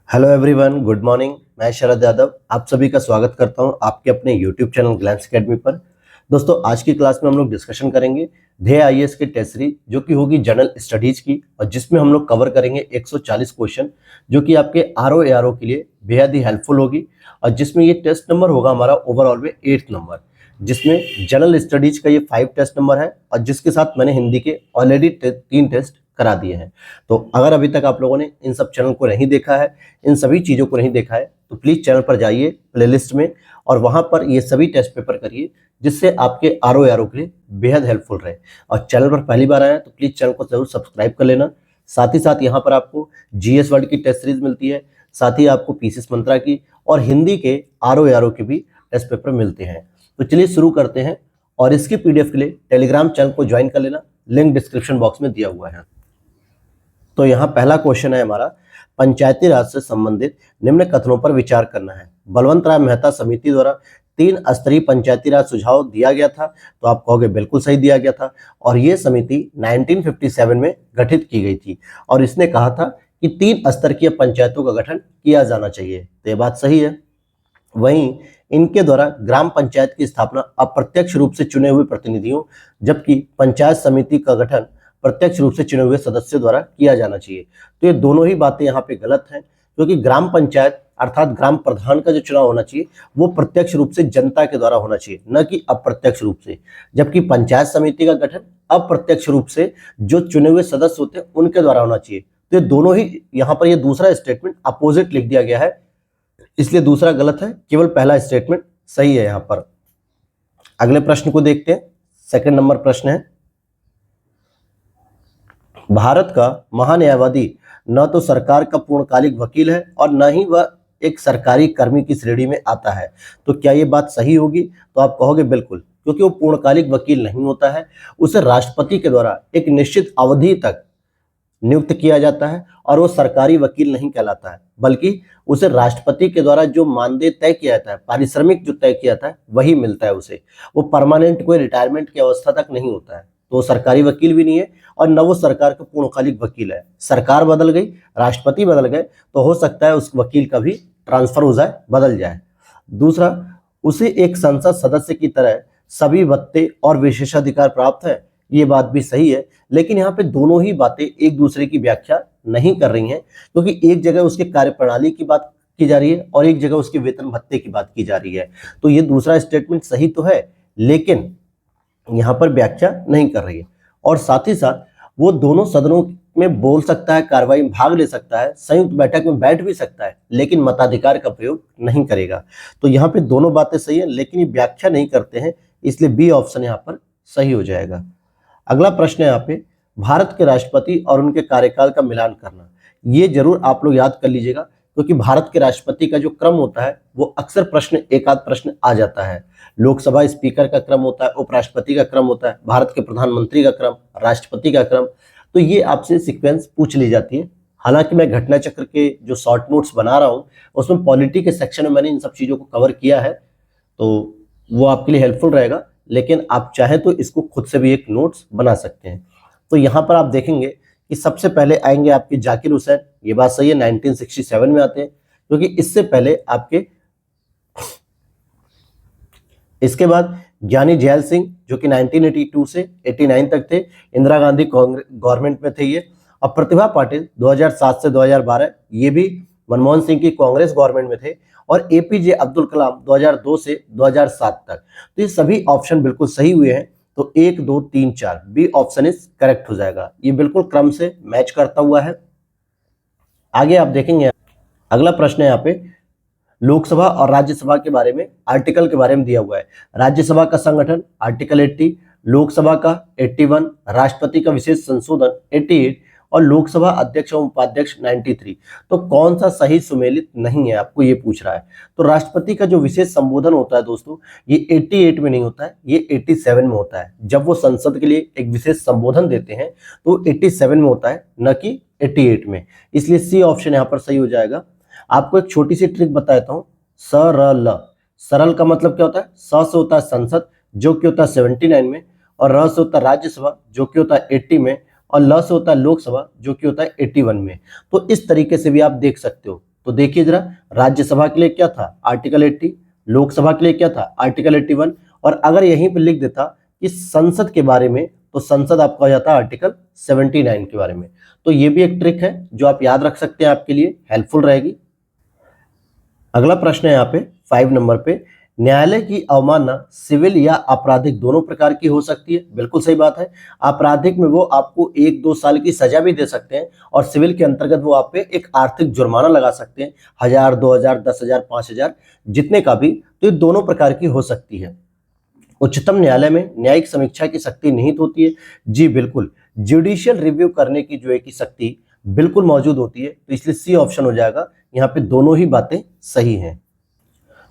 Hello everyone, good morning. मैं शरद यादव आप सभी का स्वागत करता हूं आपके अपने यूट्यूब चैनल ग्लैंस एकेडमी पर। दोस्तों, आज की क्लास में हम लोग डिस्कशन करेंगे ध्येय आईएएस की टेस्ट सीरीज जो कि होगी जनरल स्टडीज की, और जिसमें हम लोग कवर करेंगे 140 क्वेश्चन जो कि आपके आरओ एआरओ के लिए बेहद ही हेल्पफुल होगी। और जिसमें ये टेस्ट नंबर होगा हमारा ओवरऑल में 8th नंबर, जिसमें जनरल स्टडीज का ये 5 टेस्ट नंबर है और जिसके साथ मैंने हिंदी के ऑलरेडी 3 टेस्ट करा दिए हैं। तो अगर अभी तक आप लोगों ने इन सब चैनल को नहीं देखा है, इन सभी चीज़ों को नहीं देखा है, तो प्लीज़ चैनल पर जाइए प्लेलिस्ट में और वहाँ पर ये सभी टेस्ट पेपर करिए, जिससे आपके आरओ एआरओ के लिए बेहद हेल्पफुल रहे। और चैनल पर पहली बार आए हैं तो प्लीज़ चैनल को जरूर सब्सक्राइब कर लेना। साथ ही साथ यहाँ पर आपको जीएस वर्ड की टेस्ट सीरीज मिलती है, साथ ही आपको पीसीएस मंत्रा की और हिंदी के आरओ एआरओ के भी टेस्ट पेपर मिलते हैं। तो चलिए शुरू करते हैं, और इसकी पीडीएफ के लिए टेलीग्राम चैनल को ज्वाइन कर लेना, लिंक डिस्क्रिप्शन बॉक्स में दिया हुआ है। तो यहाँ पहला क्वेश्चन है हमारा, पंचायती राज से संबंधित निम्न कथनों पर विचार करना है। बलवंत राय मेहता समिति द्वारा 3 स्तरीय पंचायती राज सुझाव दिया गया था, तो आप कहोगे बिल्कुल सही दिया गया था। और ये समिति 1957 में गठित की गई थी और इसने कहा था कि 3 स्तर की पंचायतों का गठन किया जाना चाहिए, तो ये बात सही है। वहीं इनके द्वारा ग्राम पंचायत की स्थापना अप्रत्यक्ष रूप से चुने हुए प्रतिनिधियों, जबकि पंचायत समिति का गठन प्रत्यक्ष रूप से चुने हुए सदस्यों द्वारा किया जाना चाहिए। तो ये दोनों ही बातें यहाँ पे गलत हैं, क्योंकि ग्राम पंचायत अर्थात ग्राम प्रधान का जो चुनाव होना चाहिए वो प्रत्यक्ष रूप से जनता के द्वारा होना चाहिए, न कि अप्रत्यक्ष रूप से। जबकि पंचायत समिति का गठन अप्रत्यक्ष रूप से जो चुने हुए सदस्य होते हैं उनके द्वारा होना चाहिए। तो ये दोनों ही, यहाँ पर ये दूसरा स्टेटमेंट अपोजिट लिख दिया गया है, इसलिए दूसरा गलत है, केवल पहला स्टेटमेंट सही है यहाँ पर। अगले प्रश्न को देखते हैं। सेकंड नंबर प्रश्न है, भारत का महान्यायवादी न तो सरकार का पूर्णकालिक वकील है और न ही वह एक सरकारी कर्मी की श्रेणी में आता है। तो क्या ये बात सही होगी? तो आप कहोगे बिल्कुल, क्योंकि वो पूर्णकालिक वकील नहीं होता है, उसे राष्ट्रपति के द्वारा एक निश्चित अवधि तक नियुक्त किया जाता है और वो सरकारी वकील नहीं कहलाता है, बल्कि उसे राष्ट्रपति के द्वारा जो मानदेय तय किया जाता है, पारिश्रमिक जो तय किया जाता है वही मिलता है उसे। वो परमानेंट कोई रिटायरमेंट की अवस्था तक नहीं होता है, तो वो सरकारी वकील भी नहीं है और न वो सरकार का पूर्णकालिक वकील है। सरकार बदल गई, राष्ट्रपति बदल गए, तो हो सकता है उस वकील का भी ट्रांसफर हो जाए, बदल जाए। दूसरा, उसे एक संसद सदस्य की तरह सभी भत्ते और विशेषाधिकार प्राप्त है, ये बात भी सही है। लेकिन यहाँ पे दोनों ही बातें एक दूसरे की व्याख्या नहीं कर रही हैं, क्योंकि एक जगह उसके कार्यप्रणाली की बात की जा रही है और एक जगह उसके वेतन भत्ते की बात की जा रही है। तो ये दूसरा स्टेटमेंट सही तो है, लेकिन यहाँ पर व्याख्या नहीं कर रही है। और साथ ही साथ वो दोनों सदनों में बोल सकता है, कार्रवाई में भाग ले सकता है, संयुक्त बैठक में बैठ भी सकता है, लेकिन मताधिकार का प्रयोग नहीं करेगा। तो यहाँ पे दोनों बातें सही है, लेकिन ये व्याख्या नहीं करते हैं, इसलिए बी ऑप्शन यहाँ पर सही हो जाएगा। अगला प्रश्न है यहाँ पे, भारत के राष्ट्रपति और उनके कार्यकाल का मिलान करना। ये जरूर आप लोग याद कर लीजिएगा, क्योंकि भारत के राष्ट्रपति का जो क्रम होता है वो अक्सर प्रश्न, एक आध प्रश्न आ जाता है। लोकसभा स्पीकर का क्रम होता है, उपराष्ट्रपति का क्रम होता है, भारत के प्रधानमंत्री का क्रम, राष्ट्रपति का क्रम, तो ये आपसे सीक्वेंस पूछ ली जाती है। हालांकि मैं घटना चक्र के जो शॉर्ट नोट्स बना रहा हूँ उसमें पॉलिटी के सेक्शन में मैंने इन सब चीज़ों को कवर किया है, तो वो आपके लिए हेल्पफुल रहेगा। लेकिन आप चाहें तो इसको खुद से भी एक नोट्स बना सकते हैं। तो यहाँ पर आप देखेंगे कि सबसे पहले आएंगे आपके जाकिर हुसैन, ये बात सही है, 1967 में आते हैं, क्योंकि इससे पहले आपके, इसके बाद ज्ञानी जैल सिंह जो कि 1982 से 89 तक थे, इंदिरा गांधी गवर्नमेंट में थे ये। और प्रतिभा पाटिल 2007 से 2012, ये भी मनमोहन सिंह की कांग्रेस गवर्नमेंट में थे। और एपीजे अब्दुल कलाम 2002 से 2007 तक। तो ये सभी ऑप्शन बिल्कुल सही हुए हैं, तो 1 2 3 4 बी ऑप्शन इज करेक्ट हो जाएगा। ये बिल्कुल क्रम से मैच करता हुआ है। आगे आप देखेंगे, अगला प्रश्न है यहाँ पे, लोकसभा और राज्यसभा के बारे में आर्टिकल के बारे में दिया हुआ है। राज्यसभा का संगठन आर्टिकल 80, लोकसभा का 81, राष्ट्रपति का विशेष संशोधन 88 और लोकसभा अध्यक्ष और उपाध्यक्ष 93। तो कौन सा सही सुमेलित नहीं है, आपको ये पूछ रहा है। तो राष्ट्रपति का जो विशेष संबोधन होता है दोस्तों, ये 88 में नहीं होता है, ये 87 में होता है। जब वो संसद के लिए एक विशेष संबोधन देते हैं तो 87 में होता है, न कि 88 में। इसलिए सी ऑप्शन यहाँ पर सही हो जाएगा। आपको एक छोटी सी ट्रिक बताता हूँ, सरल। सरल का मतलब क्या होता है? स से होता है संसद जो कि होता है 79 में, और र से होता है राज्यसभा जो कि होता है 80 में, और ल से होता है लोकसभा जो कि होता है 81 में। तो इस तरीके से भी आप देख सकते हो। तो देखिए जरा, राज्यसभा के लिए क्या था, आर्टिकल 80, लोकसभा के लिए क्या था, आर्टिकल 81, और अगर यहीं पर लिख देता कि संसद के बारे में, तो संसद आपका हो जाता आर्टिकल 79 के बारे में। तो ये भी एक ट्रिक है जो आप याद रख सकते हैं, आपके लिए हेल्पफुल रहेगी। अगला प्रश्न है यहाँ पे 5 नंबर पे, न्यायालय की अवमानना सिविल या आपराधिक दोनों प्रकार की हो सकती है। बिल्कुल सही बात है। आपराधिक में वो आपको 1-2 साल की सजा भी दे सकते हैं, और सिविल के अंतर्गत वो आप पे एक आर्थिक जुर्माना लगा सकते हैं, 1000, 2000, 10,000, 5,000, जितने का भी। तो ये दोनों प्रकार की हो सकती है। उच्चतम न्यायालय में न्यायिक समीक्षा की शक्ति निहित होती है। जी बिल्कुल, जुडिशियल रिव्यू करने की जो है की शक्ति बिल्कुल मौजूद होती है। तो इसलिए सी ऑप्शन हो जाएगा। यहाँ पे दोनों ही बातें सही हैं।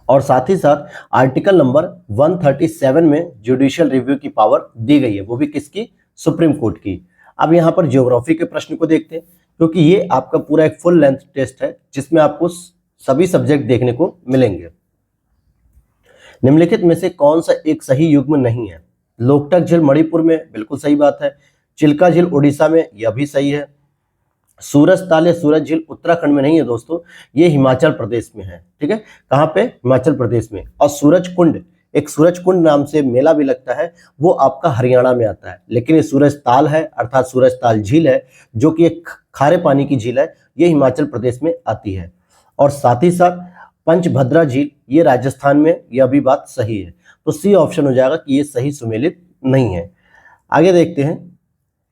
और साथ ही साथ आर्टिकल नंबर 137 में जुडिशियल रिव्यू की पावर दी गई है, वो भी किसकी, सुप्रीम कोर्ट की। अब यहाँ पर ज्योग्राफी के प्रश्न को देखते हैं, क्योंकि ये आपका पूरा एक फुल लेंथ टेस्ट है जिसमें आपको सभी सब्जेक्ट देखने को मिलेंगे। निम्नलिखित में से कौन सा एक सही युग्म नहीं है। लोकटक झील मणिपुर में, बिल्कुल सही बात है। चिल्का झील उड़ीसा में, यह भी सही है। सूरज ताल या सूरज झील उत्तराखंड में नहीं है दोस्तों, ये हिमाचल प्रदेश में है। ठीक है, कहाँ पे, हिमाचल प्रदेश में। और सूरज कुंड, एक सूरज कुंड नाम से मेला भी लगता है, वो आपका हरियाणा में आता है। लेकिन ये सूरज ताल है, अर्थात सूरज ताल झील है, जो कि एक खारे पानी की झील है, ये हिमाचल प्रदेश में आती है। और साथ ही साथ पंचभद्रा झील, ये राजस्थान में, यह भी बात सही है। तो सी ऑप्शन हो जाएगा कि ये सही सुमेलित नहीं है। आगे देखते हैं,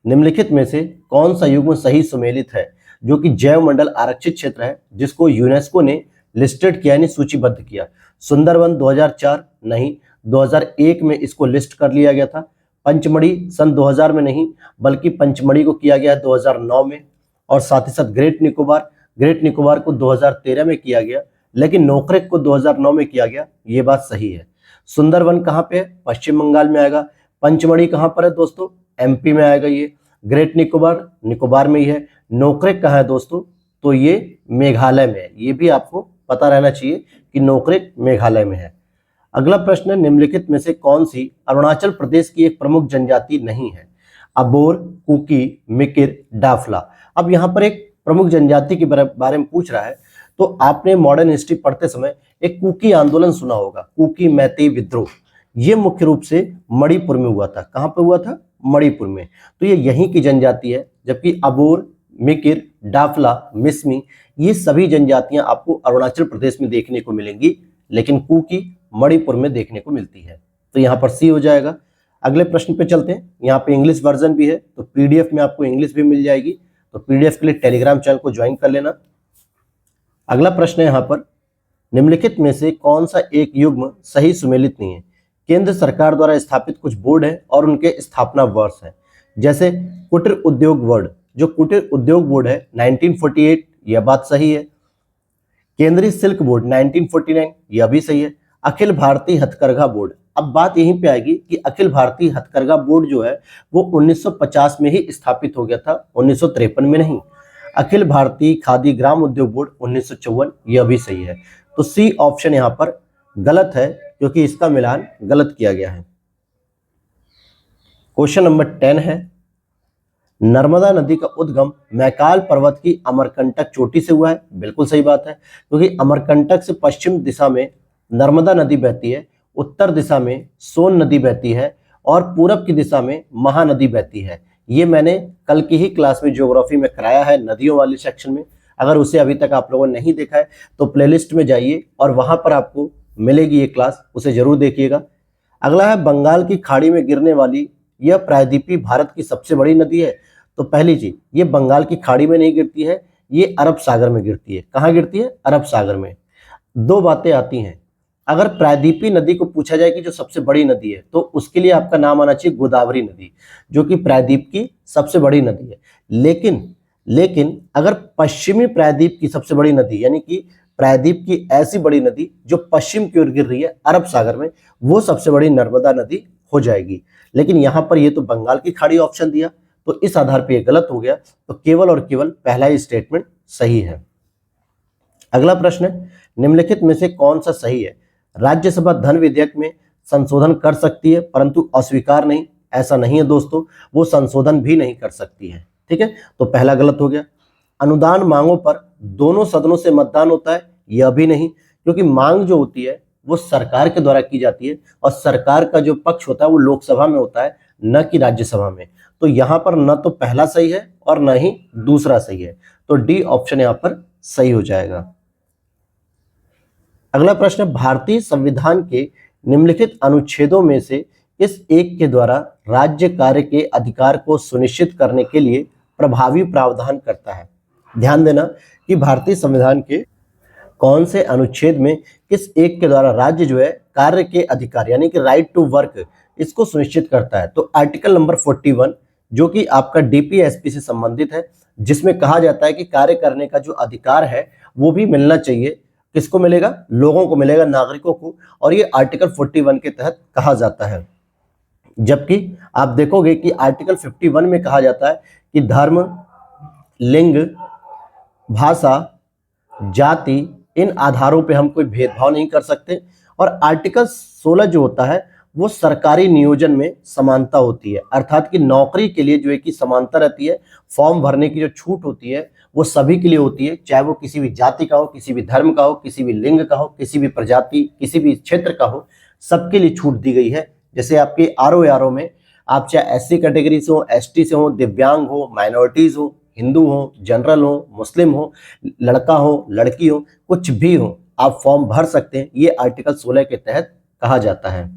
निम्नलिखित में से कौन सा युग्म सही सुमेलित है, जो कि जैव मंडल आरक्षित क्षेत्र है, जिसको यूनेस्को ने लिस्टेड किया, यानी सूचीबद्ध किया। सुंदरवन 2004 नहीं, 2001 में इसको लिस्ट कर लिया गया था। पंचमढ़ी सन 2000 में नहीं, बल्कि पंचमढ़ी को किया गया 2009 में। और साथ ही साथ ग्रेट निकोबार को 2013 में किया गया, लेकिन नोकरेक को 2009 में किया गया। ये बात सही है। सुंदरवन कहाँ पे है, पश्चिम बंगाल में आएगा। पंचमढ़ी कहाँ पर है दोस्तों, एमपी में आएगा। ये ग्रेट निकोबार में ही है। नोकरेक कहाँ है दोस्तों, तो ये मेघालय में है। ये भी आपको पता रहना चाहिए कि नोकरेक मेघालय में है। अगला प्रश्न है, निम्नलिखित में से कौन सी अरुणाचल प्रदेश की एक प्रमुख जनजाति नहीं है। अबोर, कुकी, मिकिर, डाफला। अब यहाँ पर एक प्रमुख जनजाति के बारे में पूछ रहा है, तो आपने मॉडर्न हिस्ट्री पढ़ते समय एक कुकी आंदोलन सुना होगा, कुकी मैतेई विद्रोह। ये मुख्य रूप से मणिपुर में हुआ था। कहाँ पे हुआ था, मणिपुर में। तो ये यहीं की जनजाति है। जबकि अबोर, मिकिर, डाफला, मिसमी, ये सभी जनजातियां आपको अरुणाचल प्रदेश में देखने को मिलेंगी, लेकिन कुकी मणिपुर में देखने को मिलती है। तो यहाँ पर सी हो जाएगा। अगले प्रश्न पे चलते हैं। यहाँ पे इंग्लिश वर्जन भी है, तो पीडीएफ में आपको इंग्लिश भी मिल जाएगी। तो पीडीएफ के लिए टेलीग्राम चैनल को ज्वाइन कर लेना। अगला प्रश्न है यहाँ पर, निम्नलिखित में से कौन सा एक युग्म सही सुमेलित नहीं है। केंद्र सरकार द्वारा स्थापित कुछ बोर्ड है और उनके स्थापना वर्ष है। जैसे कुटीर उद्योग बोर्ड, जो कुटीर उद्योग बोर्ड है 1948, यह बात सही है। केंद्रीय सिल्क बोर्ड 1949, यह भी सही है। अखिल भारतीय हथकरघा बोर्ड, अब बात यहीं पे आएगी कि अखिल भारतीय हथकरघा बोर्ड जो है वो 1950 में ही स्थापित हो गया था, 1953 में नहीं। अखिल भारतीय खादी ग्राम उद्योग बोर्ड 1954, यह भी सही है। तो सी ऑप्शन यहाँ पर गलत है, क्योंकि इसका मिलान गलत किया गया है। क्वेश्चन नंबर 10 है, नर्मदा नदी का उद्गम मैकाल पर्वत की अमरकंटक चोटी से हुआ है। बिल्कुल सही बात है, क्योंकि अमरकंटक से पश्चिम दिशा में नर्मदा नदी बहती है, उत्तर दिशा में सोन नदी बहती है, और पूरब की दिशा में महानदी बहती है। ये मैंने कल की ही क्लास में ज्योग्राफी में कराया है, नदियों वाले सेक्शन में। अगर उसे अभी तक आप लोगों ने नहीं देखा है तो प्लेलिस्ट में जाइए और वहां पर आपको मिलेगी ये क्लास, उसे जरूर देखिएगा। अगला है, बंगाल की खाड़ी में गिरने वाली यह प्रायद्वीपीय भारत की सबसे बड़ी नदी है। तो पहली चीज, ये बंगाल की खाड़ी में नहीं गिरती है, ये अरब सागर में गिरती है। कहाँ गिरती है, अरब सागर में। दो बातें आती हैं, अगर प्रायद्वीपीय नदी को पूछा जाए कि जो सबसे बड़ी नदी है, तो उसके लिए आपका नाम आना चाहिए गोदावरी नदी, जो कि प्रायद्वीप की सबसे बड़ी नदी है। लेकिन अगर पश्चिमी प्रायद्वीप की सबसे बड़ी नदी, यानी कि प्रायद्वीप की ऐसी बड़ी नदी जो पश्चिम की ओर गिर रही है अरब सागर में, वो सबसे बड़ी नर्मदा नदी हो जाएगी। लेकिन यहां पर ये तो बंगाल की खाड़ी ऑप्शन दिया, तो इस आधार पर यह गलत हो गया। तो केवल और केवल पहला ही स्टेटमेंट सही है। अगला प्रश्न है, निम्नलिखित में से कौन सा सही है। राज्यसभा धन विधेयक में संशोधन कर सकती है परंतु अस्वीकार नहीं। ऐसा नहीं है दोस्तों, वो संशोधन भी नहीं कर सकती है। ठीक है, तो पहला गलत हो गया। अनुदान मांगों पर दोनों सदनों से मतदान होता है? यह भी नहीं, क्योंकि मांग जो होती है वो सरकार के द्वारा की जाती है और सरकार का जो पक्ष होता है वो लोकसभा में होता है, न कि राज्यसभा में। तो यहां पर न तो पहला सही है और न ही दूसरा सही है, तो डी ऑप्शन यहां पर सही हो जाएगा। अगला प्रश्न, भारतीय संविधान के निम्नलिखित अनुच्छेदों में से किस एक के द्वारा राज्य कार्य के अधिकार को सुनिश्चित करने के लिए प्रभावी प्रावधान करता है? ध्यान देना कि भारतीय संविधान के कौन से अनुच्छेद में किस एक के द्वारा राज्य जो है कार्य के अधिकार यानी कि राइट टू वर्क इसको सुनिश्चित करता है। तो आर्टिकल नंबर 41 जो कि आपका डीपीएसपी से संबंधित है, जिसमें कहा जाता है कि कार्य करने का जो अधिकार है वो भी मिलना चाहिए। किसको मिलेगा? लोगों को मिलेगा, नागरिकों को, और ये आर्टिकल 41 के तहत कहा जाता है। जबकि आप देखोगे कि आर्टिकल 51 में कहा जाता है कि धर्म, लिंग, भाषा, जाति, इन आधारों पे हम कोई भेदभाव नहीं कर सकते। और आर्टिकल 16 जो होता है वो सरकारी नियोजन में समानता होती है, अर्थात कि नौकरी के लिए जो है कि समानता रहती है। फॉर्म भरने की जो छूट होती है वो सभी के लिए होती है, चाहे वो किसी भी जाति का हो, किसी भी धर्म का हो, किसी भी लिंग का हो, किसी भी प्रजाति, किसी भी क्षेत्र का हो, सबके लिए छूट दी गई है। जैसे आपके आरओ में आप चाहे एससी कैटेगरी से हो, एसटी से हो, दिव्यांग हो, माइनॉरिटीज हो, हिंदू हो, जनरल हो, मुस्लिम हो, लड़का हो, लड़की हो, कुछ भी हो, आप फॉर्म भर सकते हैं। ये आर्टिकल 16 के तहत कहा जाता है।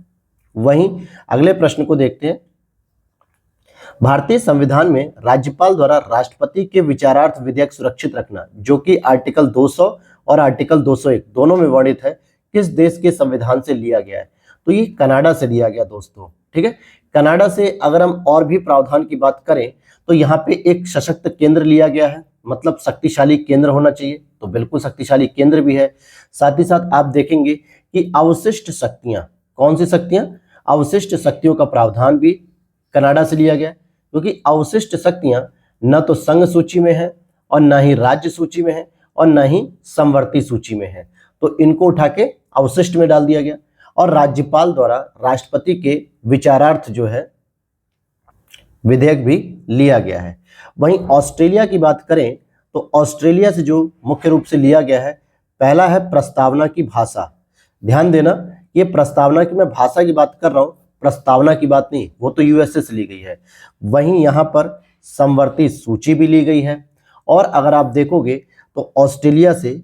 वहीं अगले प्रश्न को देखते हैं। भारतीय संविधान में राज्यपाल द्वारा राष्ट्रपति के विचारार्थ विधेयक सुरक्षित रखना, जो कि आर्टिकल 200 और आर्टिकल 201 दोनों में वर्णित है, किस देश के संविधान से लिया गया है? तो ये कनाडा से लिया गया दोस्तों। ठीक है, कनाडा से अगर हम और भी प्रावधान की बात करें तो यहाँ पे एक सशक्त केंद्र लिया गया है, मतलब शक्तिशाली केंद्र होना चाहिए, तो बिल्कुल शक्तिशाली केंद्र भी है। साथ ही साथ आप देखेंगे कि अवशिष्ट शक्तियां, कौन सी शक्तियां? अवशिष्ट शक्तियों का प्रावधान भी कनाडा से लिया गया है, क्योंकि अवशिष्ट शक्तियां न तो संघ सूची में है और न ही राज्य सूची में है और न ही समवर्ती सूची में है, तो इनको उठा के अवशिष्ट में डाल दिया गया। और राज्यपाल द्वारा राष्ट्रपति के विचारार्थ जो है विधेयक भी लिया गया है। वहीं ऑस्ट्रेलिया की बात करें तो ऑस्ट्रेलिया से जो मुख्य रूप से लिया गया है, पहला है प्रस्तावना की भाषा। ध्यान देना, ये प्रस्तावना की मैं भाषा की बात कर रहा हूं, प्रस्तावना की बात नहीं, वो तो यूएसए से ली गई है। वहीं यहां पर समवर्ती सूची भी ली गई है। और अगर आप देखोगे तो ऑस्ट्रेलिया से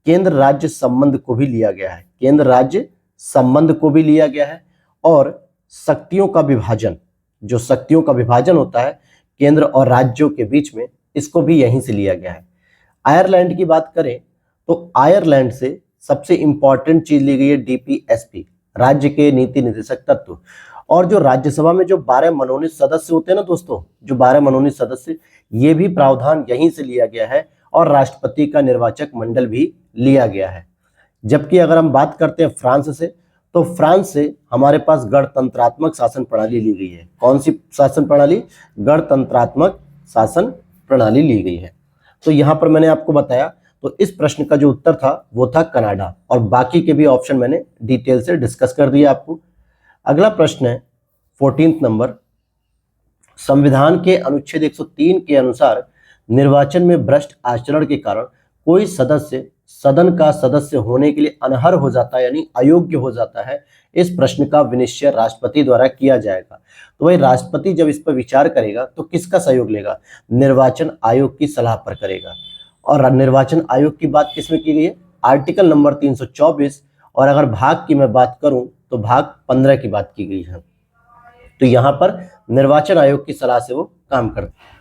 केंद्र राज्य संबंध को भी लिया गया है, केंद्र राज्य संबंध को भी लिया गया है। और शक्तियों का विभाजन, जो शक्तियों का विभाजन होता है केंद्र और राज्यों के बीच में, इसको भी यहीं से लिया गया है। आयरलैंड की बात करें तो आयरलैंड से सबसे इंपॉर्टेंट चीज ली गई है डीपीएसपी, राज्य के नीति निर्देशक तत्व। और जो राज्यसभा में जो 12 मनोनीत सदस्य होते हैं ना दोस्तों, जो 12 मनोनीत सदस्य, ये भी प्रावधान यहीं से लिया गया है। और राष्ट्रपति का निर्वाचक मंडल भी लिया गया है। जबकि अगर हम बात करते हैं फ्रांस से, तो फ्रांस से हमारे पास गणतंत्रात्मक शासन प्रणाली ली गई है। कौन सी शासन प्रणाली? गणतंत्रात्मक शासन प्रणाली ली गई है। तो यहां पर मैंने आपको बताया, तो इस प्रश्न का जो उत्तर था वो था कनाडा, और बाकी के भी ऑप्शन मैंने डिटेल से डिस्कस कर दिया आपको। अगला प्रश्न है 14 नंबर, संविधान के अनुच्छेद 103 के अनुसार निर्वाचन में भ्रष्ट आचरण के कारण कोई सदस्य सदन का सदस्य होने के लिए अनर्ह हो जाता है, यानी अयोग्य हो जाता है। इस प्रश्न का विनिश्चय राष्ट्रपति द्वारा किया जाएगा। तो वही राष्ट्रपति जब इस पर विचार करेगा तो किसका सहयोग लेगा? निर्वाचन आयोग की सलाह पर करेगा। और निर्वाचन आयोग की बात किसमें की गई है? Article number 324। और अगर भाग की मैं बात करूं तो भाग 15 की बात की गई है। तो यहां पर निर्वाचन आयोग की सलाह से वो काम करते हैं।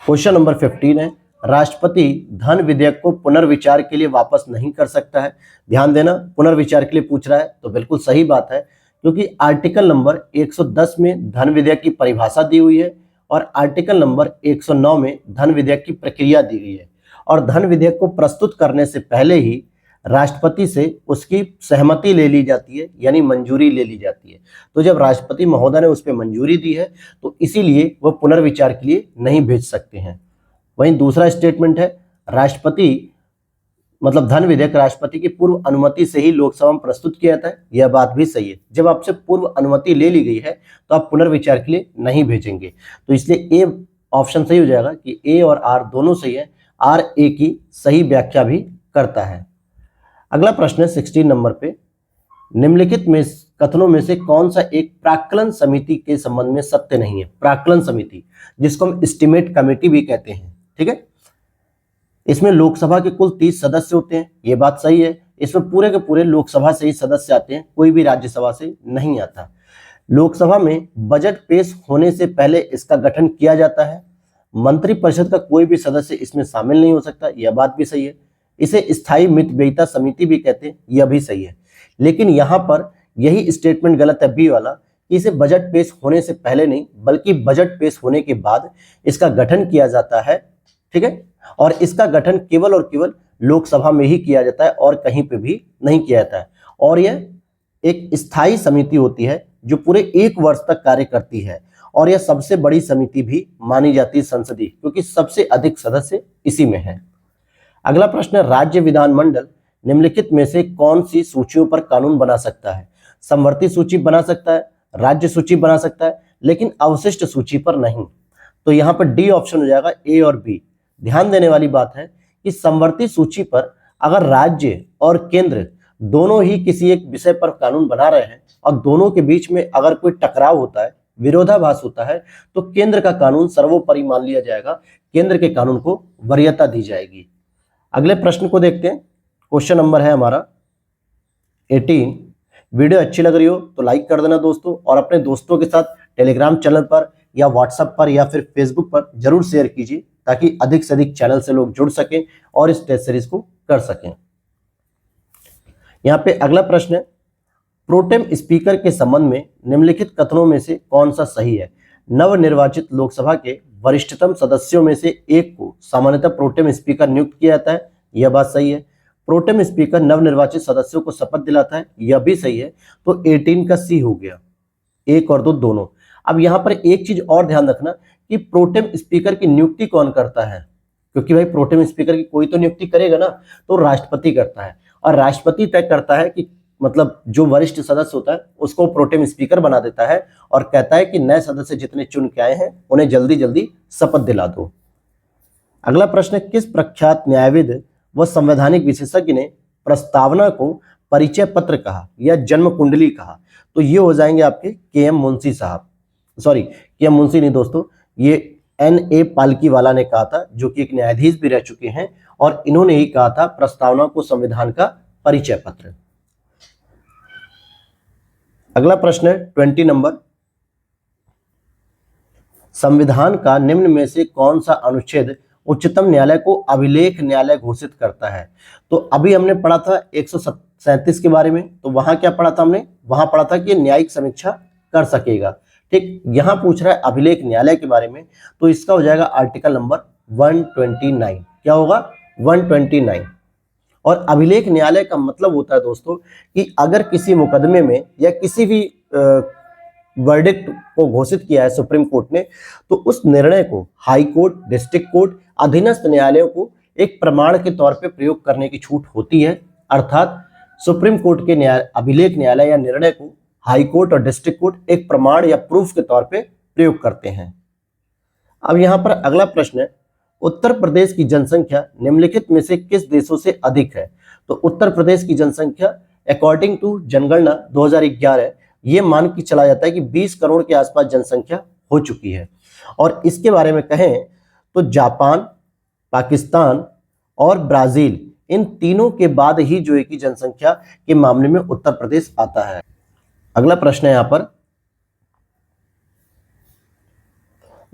क्वेश्चन नंबर 15 है, राष्ट्रपति धन विधेयक को पुनर्विचार के लिए वापस नहीं कर सकता है। ध्यान देना, पुनर्विचार के लिए पूछ रहा है, तो बिल्कुल सही बात है, क्योंकि आर्टिकल नंबर 110 में धन विधेयक की परिभाषा दी हुई है और आर्टिकल नंबर 109 में धन विधेयक की प्रक्रिया दी गई है। और धन विधेयक को प्रस्तुत करने से पहले ही राष्ट्रपति से उसकी सहमति ले ली जाती है, यानी मंजूरी ले ली जाती है। तो जब राष्ट्रपति महोदय ने उस पर मंजूरी दी है तो इसीलिए वह पुनर्विचार के लिए नहीं भेज सकते हैं। वहीं दूसरा स्टेटमेंट है, राष्ट्रपति मतलब धन विधेयक राष्ट्रपति की पूर्व अनुमति से ही लोकसभा में प्रस्तुत किया जाता है। यह बात भी सही है, जब आपसे पूर्व अनुमति ले ली गई है तो आप पुनर्विचार के लिए नहीं भेजेंगे। तो इसलिए ए ऑप्शन सही हो जाएगा कि ए और आर दोनों सही है। RA की सही व्याख्या भी करता है। अगला प्रश्न है 16 नंबर पे, निम्नलिखित में कथनों में से कौन सा एक प्राक्कलन समिति के संबंध में सत्य नहीं है। प्राक्कलन समिति, जिसको हम एस्टिमेट कमेटी भी कहते हैं, ठीक है। इसमें लोकसभा के कुल 30 सदस्य होते हैं, ये बात सही है। इसमें पूरे के पूरे लोकसभा से ही सदस्य आते हैं, कोई भी राज्यसभा से नहीं आता। लोकसभा में बजट पेश होने से पहले इसका गठन किया जाता है। मंत्रिपरिषद का कोई भी सदस्य इसमें शामिल नहीं हो सकता, यह बात भी सही है। इसे स्थायी मितव्ययिता समिति भी कहते हैं, यह भी सही है। लेकिन यहाँ पर यही स्टेटमेंट गलत है, बी वाला, कि इसे बजट पेश होने से पहले नहीं बल्कि बजट पेश होने के बाद इसका गठन किया जाता है, ठीक है। और इसका गठन केवल और केवल लोकसभा में ही किया जाता है और कहीं पे भी नहीं किया जाता है। और यह एक स्थायी समिति होती है जो पूरे 1 वर्ष तक कार्य करती है, और यह सबसे बड़ी समिति भी मानी जाती है संसदीय, क्योंकि सबसे अधिक सदस्य इसी में है। अगला प्रश्न है, राज्य विधानमंडल निम्नलिखित में से कौन सी सूचियों पर कानून बना सकता है। समवर्ती सूची बना सकता है, राज्य सूची बना सकता है, लेकिन अवशिष्ट सूची पर नहीं। तो यहाँ पर डी ऑप्शन हो जाएगा, ए और बी। ध्यान देने वाली बात है कि समवर्ती सूची पर अगर राज्य और केंद्र दोनों ही किसी एक विषय पर कानून बना रहे हैं और दोनों के बीच में अगर कोई टकराव होता है, विरोधाभास होता है, तो केंद्र का कानून सर्वोपरि मान लिया जाएगा, केंद्र के कानून को वरीयता दी जाएगी। अगले प्रश्न को देखते हैं। क्वेश्चन नंबर है हमारा 18। वीडियो अच्छी लग रही हो तो लाइक कर देना दोस्तों, और अपने दोस्तों के साथ टेलीग्राम चैनल पर या व्हाट्सएप पर या फिर फेसबुक पर जरूर शेयर कीजिए, ताकि अधिक से अधिक चैनल से लोग जुड़ सकें और इस टेस्ट सीरीज को कर सकें। यहाँ पे अगला प्रश्न है, प्रोटेम स्पीकर के संबंध में निम्नलिखित कथनों में से कौन सा सही है। नवनिर्वाचित लोकसभा के वरिष्ठतम सदस्यों में से एक को सामान्यतः प्रोटेम स्पीकर नियुक्त किया जाता है, यह बात सही है। प्रोटेम स्पीकर नवनिर्वाचित सदस्यों को शपथ दिलाता है, यह भी सही है। तो 18 का सी हो गया, 1 और 2 दोनों। अब यहाँ पर एक चीज और ध्यान रखना कि प्रोटेम स्पीकर की नियुक्ति कौन करता है, क्योंकि भाई प्रोटेम स्पीकर की कोई तो नियुक्ति करेगा ना, तो राष्ट्रपति करता है, और राष्ट्रपति तय करता है कि मतलब जो वरिष्ठ सदस्य होता है उसको प्रोटेम स्पीकर बना देता है और कहता है कि नए सदस्य जितने चुन के आए हैं उन्हें जल्दी जल्दी शपथ दिला दो। अगला प्रश्न है, किस प्रख्यात न्यायविद व संवैधानिक विशेषज्ञ ने प्रस्तावना को परिचय पत्र कहा या जन्म कुंडली कहा। तो ये हो जाएंगे आपके के.एम. मुंशी साहब, सॉरी के.एम. मुंशी नहीं दोस्तों, ये N.A. पालकीवाला ने कहा था, जो कि एक न्यायाधीश भी रह चुके हैं, और इन्होंने ही कहा था प्रस्तावना को संविधान का परिचय पत्र। अगला प्रश्न है 20 नंबर, संविधान का निम्न में से कौन सा अनुच्छेद उच्चतम न्यायालय को अभिलेख न्यायालय घोषित करता है। तो अभी हमने पढ़ा था 137 के बारे में, तो वहां क्या पढ़ा था हमने, वहां पढ़ा था कि न्यायिक समीक्षा कर सकेगा, ठीक। यहां पूछ रहा है अभिलेख न्यायालय के बारे में, तो इसका हो जाएगा आर्टिकल नंबर 129। क्या होगा, 129। और अभिलेख न्यायालय का मतलब होता है दोस्तों कि अगर किसी मुकदमे में या किसी भी वर्डिक्ट को घोषित किया है सुप्रीम कोर्ट ने, तो उस निर्णय को हाई कोर्ट, डिस्ट्रिक्ट कोर्ट, अधीनस्थ न्यायालयों को एक प्रमाण के तौर पे प्रयोग करने की छूट होती है। अर्थात सुप्रीम कोर्ट के अभिलेख न्यायालय या निर्णय को हाई कोर्ट और डिस्ट्रिक्ट कोर्ट एक प्रमाण या प्रूफ के तौर पे प्रयोग करते हैं। अब यहाँ पर अगला प्रश्न है, उत्तर प्रदेश की जनसंख्या निम्नलिखित में से किस देशों से अधिक है। तो उत्तर प्रदेश की जनसंख्या अकॉर्डिंग टू जनगणना 2011 ये मान के चला जाता है कि 20 करोड़ के आसपास जनसंख्या हो चुकी है। और इसके बारे में कहें तो जापान, पाकिस्तान और ब्राजील, इन तीनों के बाद ही जो है कि जनसंख्या के मामले में उत्तर प्रदेश आता है। अगला प्रश्न है यहाँ पर,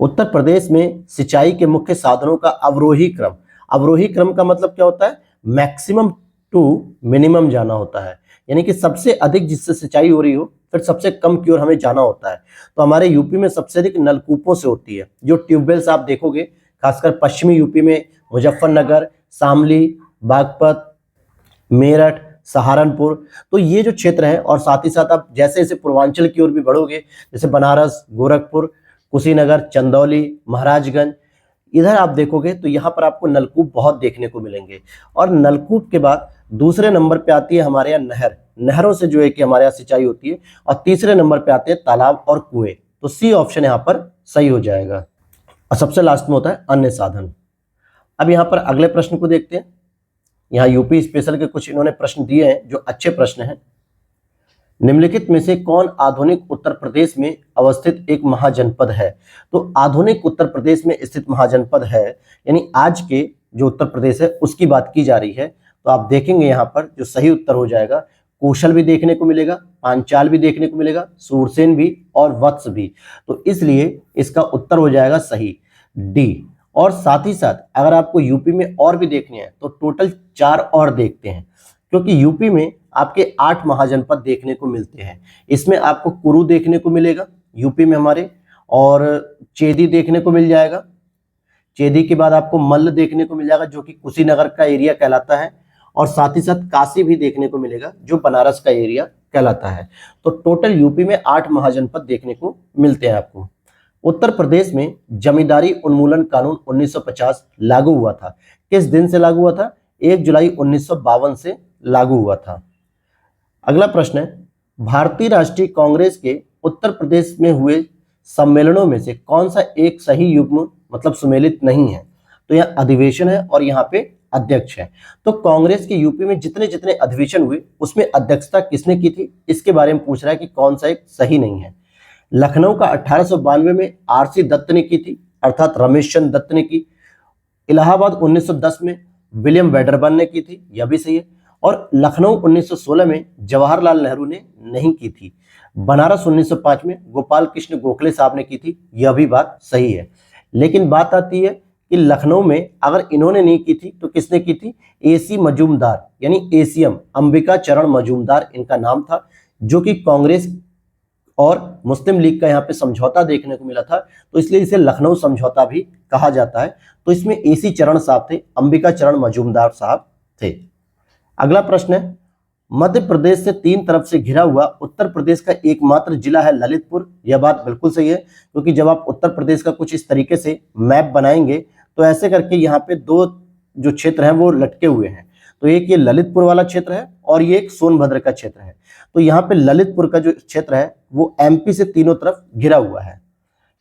उत्तर प्रदेश में सिंचाई के मुख्य साधनों का अवरोही क्रम। अवरोही क्रम का मतलब क्या होता है, मैक्सिमम टू मिनिमम जाना होता है, यानी कि सबसे अधिक जिससे सिंचाई हो रही हो फिर सबसे कम की ओर हमें जाना होता है। तो हमारे यूपी में सबसे अधिक नलकूपों से होती है। जो ट्यूबवेल्स आप देखोगे खासकर पश्चिमी यूपी में मुजफ्फरनगर, शामली, बागपत, मेरठ, सहारनपुर, तो ये जो क्षेत्र है, और साथ ही साथ आप जैसे जैसे पूर्वांचल की ओर भी बढ़ोगे, जैसे बनारस, गोरखपुर, कुशीनगर, चंदौली, महाराजगंज, इधर आप देखोगे तो यहाँ पर आपको नलकूप बहुत देखने को मिलेंगे। और नलकूप के बाद दूसरे नंबर पे आती है हमारे यहाँ नहर, नहरों से जो है कि हमारे यहाँ सिंचाई होती है, और तीसरे नंबर पे आते हैं तालाब और कुएं। तो सी ऑप्शन यहाँ पर सही हो जाएगा। और सबसे लास्ट में होता है अन्य साधन। अब यहाँ पर अगले प्रश्न को देखते हैं। यहाँ यूपी स्पेशल के कुछ इन्होंने प्रश्न दिए हैं जो अच्छे प्रश्न हैं। निम्नलिखित में से कौन आधुनिक उत्तर प्रदेश में अवस्थित एक महाजनपद है? तो आधुनिक उत्तर प्रदेश में स्थित महाजनपद है, यानी आज के जो उत्तर प्रदेश है उसकी बात की जा रही है। तो आप देखेंगे यहाँ पर जो सही उत्तर हो जाएगा, कौशल भी देखने को मिलेगा, पांचाल भी देखने को मिलेगा, सूरसेन भी और वत्स भी। तो इसलिए इसका उत्तर हो जाएगा सही डी। और साथ ही साथ अगर आपको यूपी में और भी देखने हैं तो टोटल 4 और देखते हैं, क्योंकि यूपी में आपके 8 महाजनपद देखने को मिलते हैं। इसमें आपको कुरु देखने को मिलेगा यूपी में हमारे, और चेदी देखने को मिल जाएगा। चेदी के बाद आपको मल्ल देखने को मिल जाएगा जो कि कुशीनगर का एरिया कहलाता है, और साथ ही साथ काशी भी देखने को मिलेगा जो बनारस का एरिया कहलाता है। तो टोटल यूपी में 8 महाजनपद देखने को मिलते हैं आपको। उत्तर प्रदेश में जमींदारी उन्मूलन कानून 1950 लागू हुआ था। किस दिन से लागू हुआ था? 1 जुलाई 1952 से लागू हुआ था। अगला प्रश्न है, भारतीय राष्ट्रीय कांग्रेस के उत्तर प्रदेश में हुए सम्मेलनों में से कौन सा एक सही युग्म मतलब सुमेलित नहीं है? तो यहाँ अधिवेशन है और यहाँ पे अध्यक्ष है। तो कांग्रेस के यूपी में जितने जितने अधिवेशन हुए उसमें अध्यक्षता किसने की थी, इसके बारे में पूछ रहा है कि कौन सा एक सही नहीं है। लखनऊ का 1892 में आरसी दत्त ने की थी, अर्थात रमेश चंद्र दत्त ने की। इलाहाबाद 1910 में विलियम वेडरबर्न ने की थी, यह भी सही है। और लखनऊ 1916 में जवाहरलाल नेहरू ने नहीं की थी। बनारस 1905 में गोपाल कृष्ण गोखले साहब ने की थी, यह भी बात सही है। लेकिन बात आती है कि लखनऊ में अगर इन्होंने नहीं की थी तो किसने की थी? एसी मजूमदार, यानी एसीएम अंबिका चरण मजूमदार इनका नाम था, जो कि कांग्रेस और मुस्लिम लीग का यहाँ पे समझौता देखने को मिला था, तो इसलिए इसे लखनऊ समझौता भी कहा जाता है। तो इसमें एसी चरण साहब थे, अंबिका चरण मजूमदार साहब थे। अगला प्रश्न है, मध्य प्रदेश से 3 तरफ से घिरा हुआ उत्तर प्रदेश का एकमात्र जिला है ललितपुर। यह बात बिल्कुल सही है, क्योंकि जब आप उत्तर प्रदेश का कुछ इस तरीके से मैप बनाएंगे तो ऐसे करके यहाँ पे 2 जो क्षेत्र हैं वो लटके हुए हैं। तो एक ये ललितपुर वाला क्षेत्र है और ये एक सोनभद्र का क्षेत्र है। तो यहाँ पे ललितपुर का जो क्षेत्र है वो एमपी से तीनों तरफ घिरा हुआ है।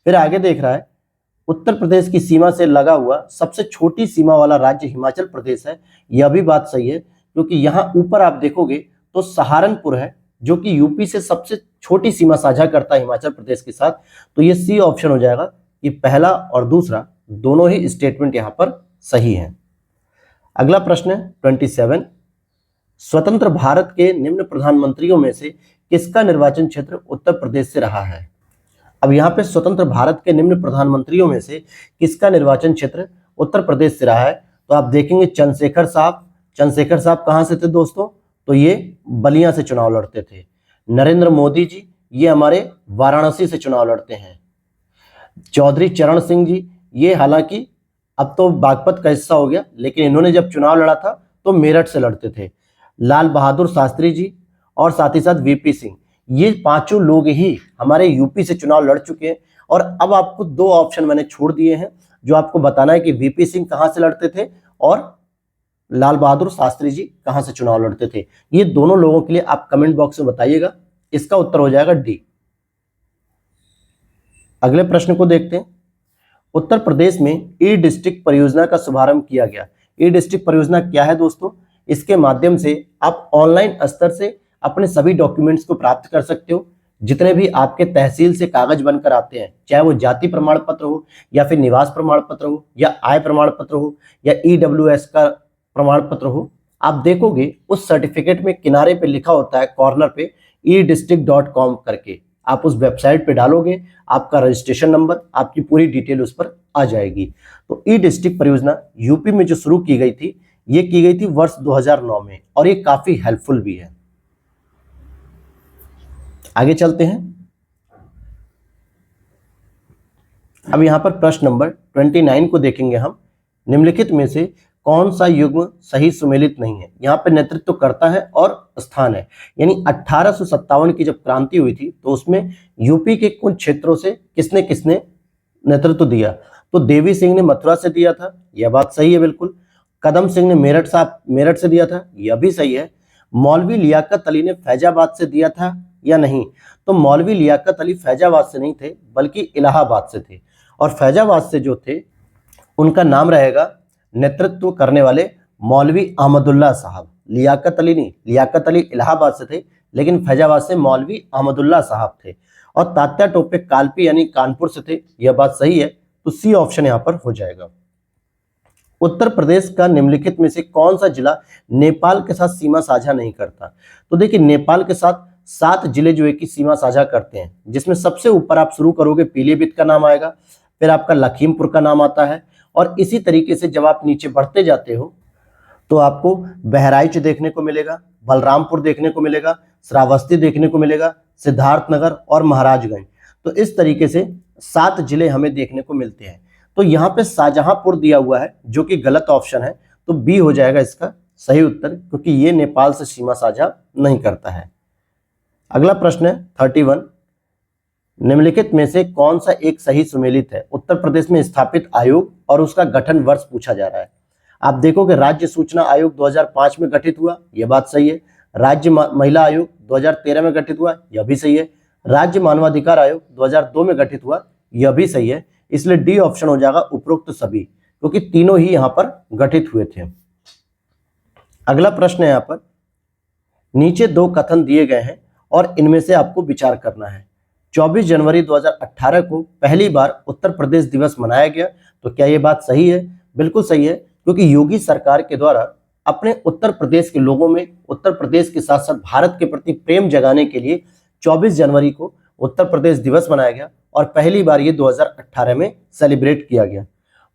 फिर आगे देख रहा है, उत्तर प्रदेश की सीमा से लगा हुआ सबसे छोटी सीमा वाला राज्य हिमाचल प्रदेश है। यह भी बात सही है, क्योंकि यहाँ ऊपर आप देखोगे तो सहारनपुर है जो कि यूपी से सबसे छोटी सीमा साझा करता है हिमाचल प्रदेश के साथ। तो ये सी ऑप्शन हो जाएगा कि पहला और दूसरा दोनों ही स्टेटमेंट यहाँ पर सही है। अगला प्रश्न है 27, स्वतंत्र भारत के निम्न प्रधानमंत्रियों में से किसका निर्वाचन क्षेत्र उत्तर प्रदेश से रहा है? अब यहाँ पे स्वतंत्र भारत के निम्न प्रधानमंत्रियों में से किसका निर्वाचन क्षेत्र उत्तर प्रदेश से रहा है? तो आप देखेंगे चंद्रशेखर साहब। चंद्रशेखर साहब कहाँ से थे दोस्तों? तो ये बलिया से चुनाव लड़ते थे। नरेंद्र मोदी जी ये हमारे वाराणसी से चुनाव लड़ते हैं। चौधरी चरण सिंह जी ये हालांकि अब तो बागपत का हिस्सा हो गया, लेकिन इन्होंने जब चुनाव लड़ा था तो मेरठ से लड़ते थे। लाल बहादुर शास्त्री जी और साथ ही साथ वीपी सिंह, ये 5 लोग ही हमारे यूपी से चुनाव लड़ चुके हैं। और अब आपको 2 ऑप्शन मैंने छोड़ दिए हैं जो आपको बताना है कि वीपी सिंह कहां से लड़ते थे और लाल बहादुर शास्त्री जी कहां से चुनाव लड़ते थे। ये दोनों लोगों के लिए आप कमेंट बॉक्स में बताइएगा। इसका उत्तर हो जाएगा डी। अगले प्रश्न को देखते हैं, उत्तर प्रदेश में ई डिस्ट्रिक्ट परियोजना का शुभारंभ किया गया। ई डिस्ट्रिक्ट परियोजना क्या है दोस्तों? इसके माध्यम से आप ऑनलाइन स्तर से अपने सभी डॉक्यूमेंट्स को प्राप्त कर सकते हो। जितने भी आपके तहसील से कागज बनकर आते हैं, चाहे वो जाति प्रमाण पत्र हो या फिर निवास प्रमाण पत्र हो या आय प्रमाण पत्र हो या ईडब्ल्यूएस का प्रमाण पत्र हो, आप देखोगे उस सर्टिफिकेट में किनारे पे लिखा होता है कॉर्नर पे edistrict.com करके। आप उस वेबसाइट पे डालोगे, आपका रजिस्ट्रेशन नंबर, आपकी पूरी डिटेल उस पर आ जाएगी। तो ई डिस्ट्रिक्ट परियोजना यूपी में जो शुरू की गई थी, ये की गई थी वर्ष 2009 में, और ये काफी हेल्पफुल भी है। आगे चलते हैं। अब यहां पर प्रश्न नंबर 29 को देखेंगे हम। निम्नलिखित में से कौन सा युग्म सही सुमेलित नहीं है? यहाँ पे नेतृत्व करता है और स्थान है, यानी 1857 की जब क्रांति हुई थी तो उसमें यूपी के कुछ क्षेत्रों से किसने किसने नेतृत्व दिया? तो देवी सिंह ने मथुरा से दिया था, यह बात सही है बिल्कुल। कदम सिंह ने मेरठ से दिया था, यह भी सही है। मौलवी लियाकत अली ने फैजाबाद से दिया था या नहीं? तो मौलवी लियाकत अली फैजाबाद से नहीं थे बल्कि इलाहाबाद से थे, और फैजाबाद से जो थे उनका नाम रहेगा नेतृत्व करने वाले मौलवी अहमदुल्ला साहब। लियाकत अली नहीं, लियाकत अली इलाहाबाद से थे, लेकिन फैजाबाद से मौलवी अहमदुल्ला साहब थे। और तात्या टोपे कालपी यानी कानपुर से थे, यह बात सही है, तो सी ऑप्शन यहां पर हो जाएगा। उत्तर प्रदेश का निम्नलिखित में से कौन सा जिला नेपाल के साथ सीमा साझा नहीं करता? तो देखिए, नेपाल के साथ 7 जिले जो है कि सीमा साझा करते हैं, जिसमें सबसे ऊपर आप शुरू करोगे पीलीभीत का नाम आएगा, फिर आपका लखीमपुर का नाम आता है, और इसी तरीके से जब आप नीचे बढ़ते जाते हो तो आपको बहराइच देखने को मिलेगा, बलरामपुर देखने को मिलेगा, श्रावस्ती देखने को मिलेगा, सिद्धार्थनगर और महाराजगंज। तो इस तरीके से 7 जिले हमें देखने को मिलते हैं। तो यहाँ पे शाहजहांपुर दिया हुआ है, जो कि गलत ऑप्शन है, तो बी हो जाएगा इसका सही उत्तर, क्योंकि ये नेपाल से सीमा साझा नहीं करता है। अगला प्रश्न है 31, निम्नलिखित में से कौन सा एक सही सुमेलित है? उत्तर प्रदेश में स्थापित आयोग और उसका गठन वर्ष पूछा जा रहा है। आप देखोगे राज्य सूचना आयोग 2005 में गठित हुआ, यह बात सही है। राज्य महिला आयोग 2013 में गठित हुआ, यह भी सही है। राज्य मानवाधिकार आयोग 2002 में गठित हुआ, यह भी सही है। इसलिए डी ऑप्शन हो जाएगा उपरोक्त सभी, क्योंकि तीनों ही यहां पर गठित हुए थे। अगला प्रश्न है यहां पर, नीचे 2 कथन दिए गए हैं और इनमें से आपको विचार करना है। 24 जनवरी 2018 को पहली बार उत्तर प्रदेश दिवस मनाया गया, तो क्या यह बात सही है? बिल्कुल सही है, क्योंकि योगी सरकार के द्वारा अपने उत्तर प्रदेश के लोगों में उत्तर प्रदेश के साथ साथ भारत के प्रति प्रेम जगाने के लिए 24 जनवरी को उत्तर प्रदेश दिवस मनाया गया, और पहली बार ये 2018 में सेलिब्रेट किया गया।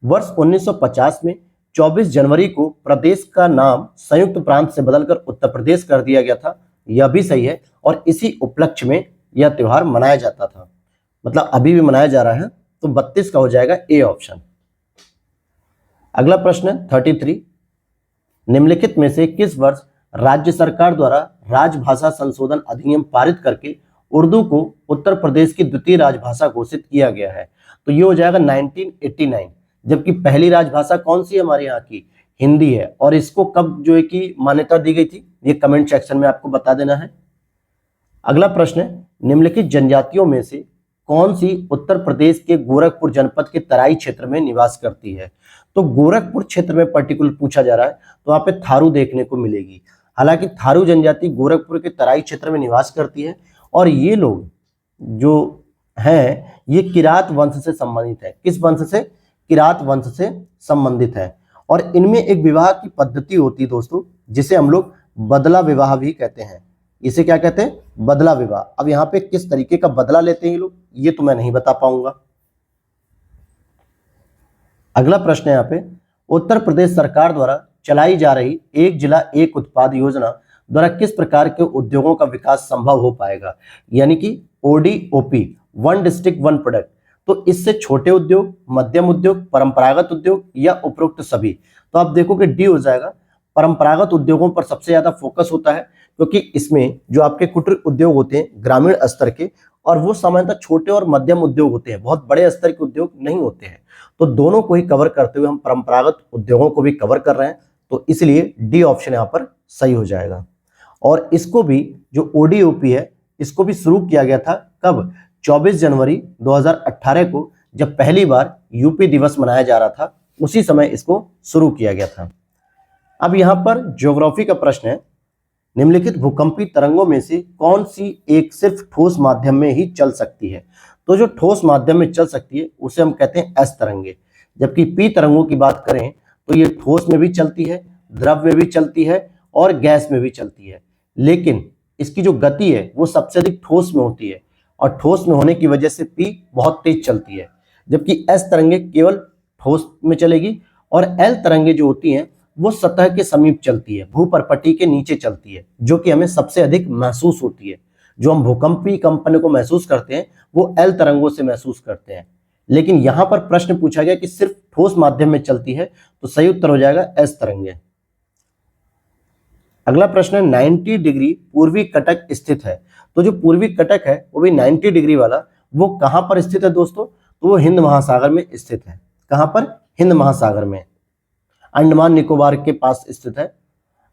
वर्ष 1950 में 24 जनवरी को प्रदेश का नाम संयुक्त प्रांत से बदलकर उत्तर प्रदेश कर दिया गया था, यह भी सही है, और इसी उपलक्ष्य में यह त्योहार मनाया जाता था, मतलब अभी भी मनाया जा रहा है। तो 32 का हो जाएगा ए ऑप्शन। अगला प्रश्न है 33, निम्नलिखित में से किस वर्ष राज्य सरकार द्वारा राजभाषा संशोधन अधिनियम पारित करके उर्दू को उत्तर प्रदेश की द्वितीय राजभाषा घोषित किया गया है? तो ये हो जाएगा 1989। जबकि पहली राजभाषा कौन सी है हमारे यहाँ की? हिंदी है। और इसको कब जो है कि मान्यता दी गई थी, ये कमेंट सेक्शन में आपको बता देना है। अगला प्रश्न है, निम्नलिखित जनजातियों में से कौन सी उत्तर प्रदेश के गोरखपुर जनपद के तराई क्षेत्र में निवास करती है? तो गोरखपुर क्षेत्र में पर्टिकुलर पूछा जा रहा है, तो वहां पे थारू देखने को मिलेगी। हालांकि थारू जनजाति गोरखपुर के तराई क्षेत्र में निवास करती है, और ये लोग जो हैं ये किरात वंश से संबंधित है। किस वंश से? किरात वंश से संबंधित है। और इनमें एक विवाह की पद्धति होती है दोस्तों, जिसे हम लोग बदला विवाह भी कहते हैं। इसे क्या कहते हैं? बदला विवाह। अब यहाँ पे किस तरीके का बदला लेते हैं ये लोग, ये तो मैं नहीं बता पाऊंगा। अगला प्रश्न है यहाँ पे, उत्तर प्रदेश सरकार द्वारा चलाई जा रही एक जिला एक उत्पाद योजना द्वारा किस प्रकार के उद्योगों का विकास संभव हो पाएगा? यानी कि ODOP, one district one product. तो इससे छोटे उद्योग, मध्यम उद्योग, परंपरागत उद्योग या उपरोक्त सभी? तो आप देखोगे डी हो जाएगा। परंपरागत उद्योगों पर सबसे ज्यादा फोकस होता है, क्योंकि इसमें जो आपके कुटीर उद्योग होते हैं ग्रामीण स्तर के, और वो सामान्यतः छोटे और मध्यम उद्योग होते हैं, बहुत बड़े स्तर के उद्योग नहीं होते हैं। तो दोनों को ही कवर करते हुए हम परंपरागत उद्योगों को भी कवर कर रहे हैं, तो इसलिए डी ऑप्शन यहाँ पर सही हो जाएगा। और इसको भी जो ODOP है, इसको भी शुरू किया गया था कब? 24 जनवरी 2018 को, जब पहली बार यूपी दिवस मनाया जा रहा था, उसी समय इसको शुरू किया गया था। अब यहाँ पर ज्योग्राफी का प्रश्न है, निम्नलिखित भूकंपी तरंगों में से कौन सी एक सिर्फ ठोस माध्यम में ही चल सकती है? तो जो ठोस माध्यम में चल सकती है उसे हम कहते हैं एस तरंगे। जबकि पी तरंगों की बात करें तो ये ठोस में भी चलती है, द्रव में भी चलती है और गैस में भी चलती है, लेकिन इसकी जो गति है वो सबसे अधिक ठोस में होती है, और ठोस में होने की वजह से पी बहुत तेज चलती है। जबकि एस तरंगे केवल ठोस में चलेगी, और एल तरंगे जो होती हैं वो सतह के समीप चलती है, भूपर्पटी के नीचे चलती है, जो कि हमें सबसे अधिक महसूस होती है। जो हम भूकंपी कंपन को महसूस करते हैं वो एल तरंगों से महसूस करते हैं। लेकिन यहां पर प्रश्न पूछा गया कि सिर्फ ठोस माध्यम में चलती है, तो सही उत्तर हो जाएगा एस तरंगे। अगला प्रश्न है, 90 डिग्री पूर्वी कटक स्थित है। तो जो पूर्वी कटक है वो भी 90 डिग्री वाला, वो कहां पर स्थित है दोस्तों? तो वो हिंद महासागर में स्थित है। कहां पर? हिंद महासागर में, अंडमान निकोबार के पास स्थित है।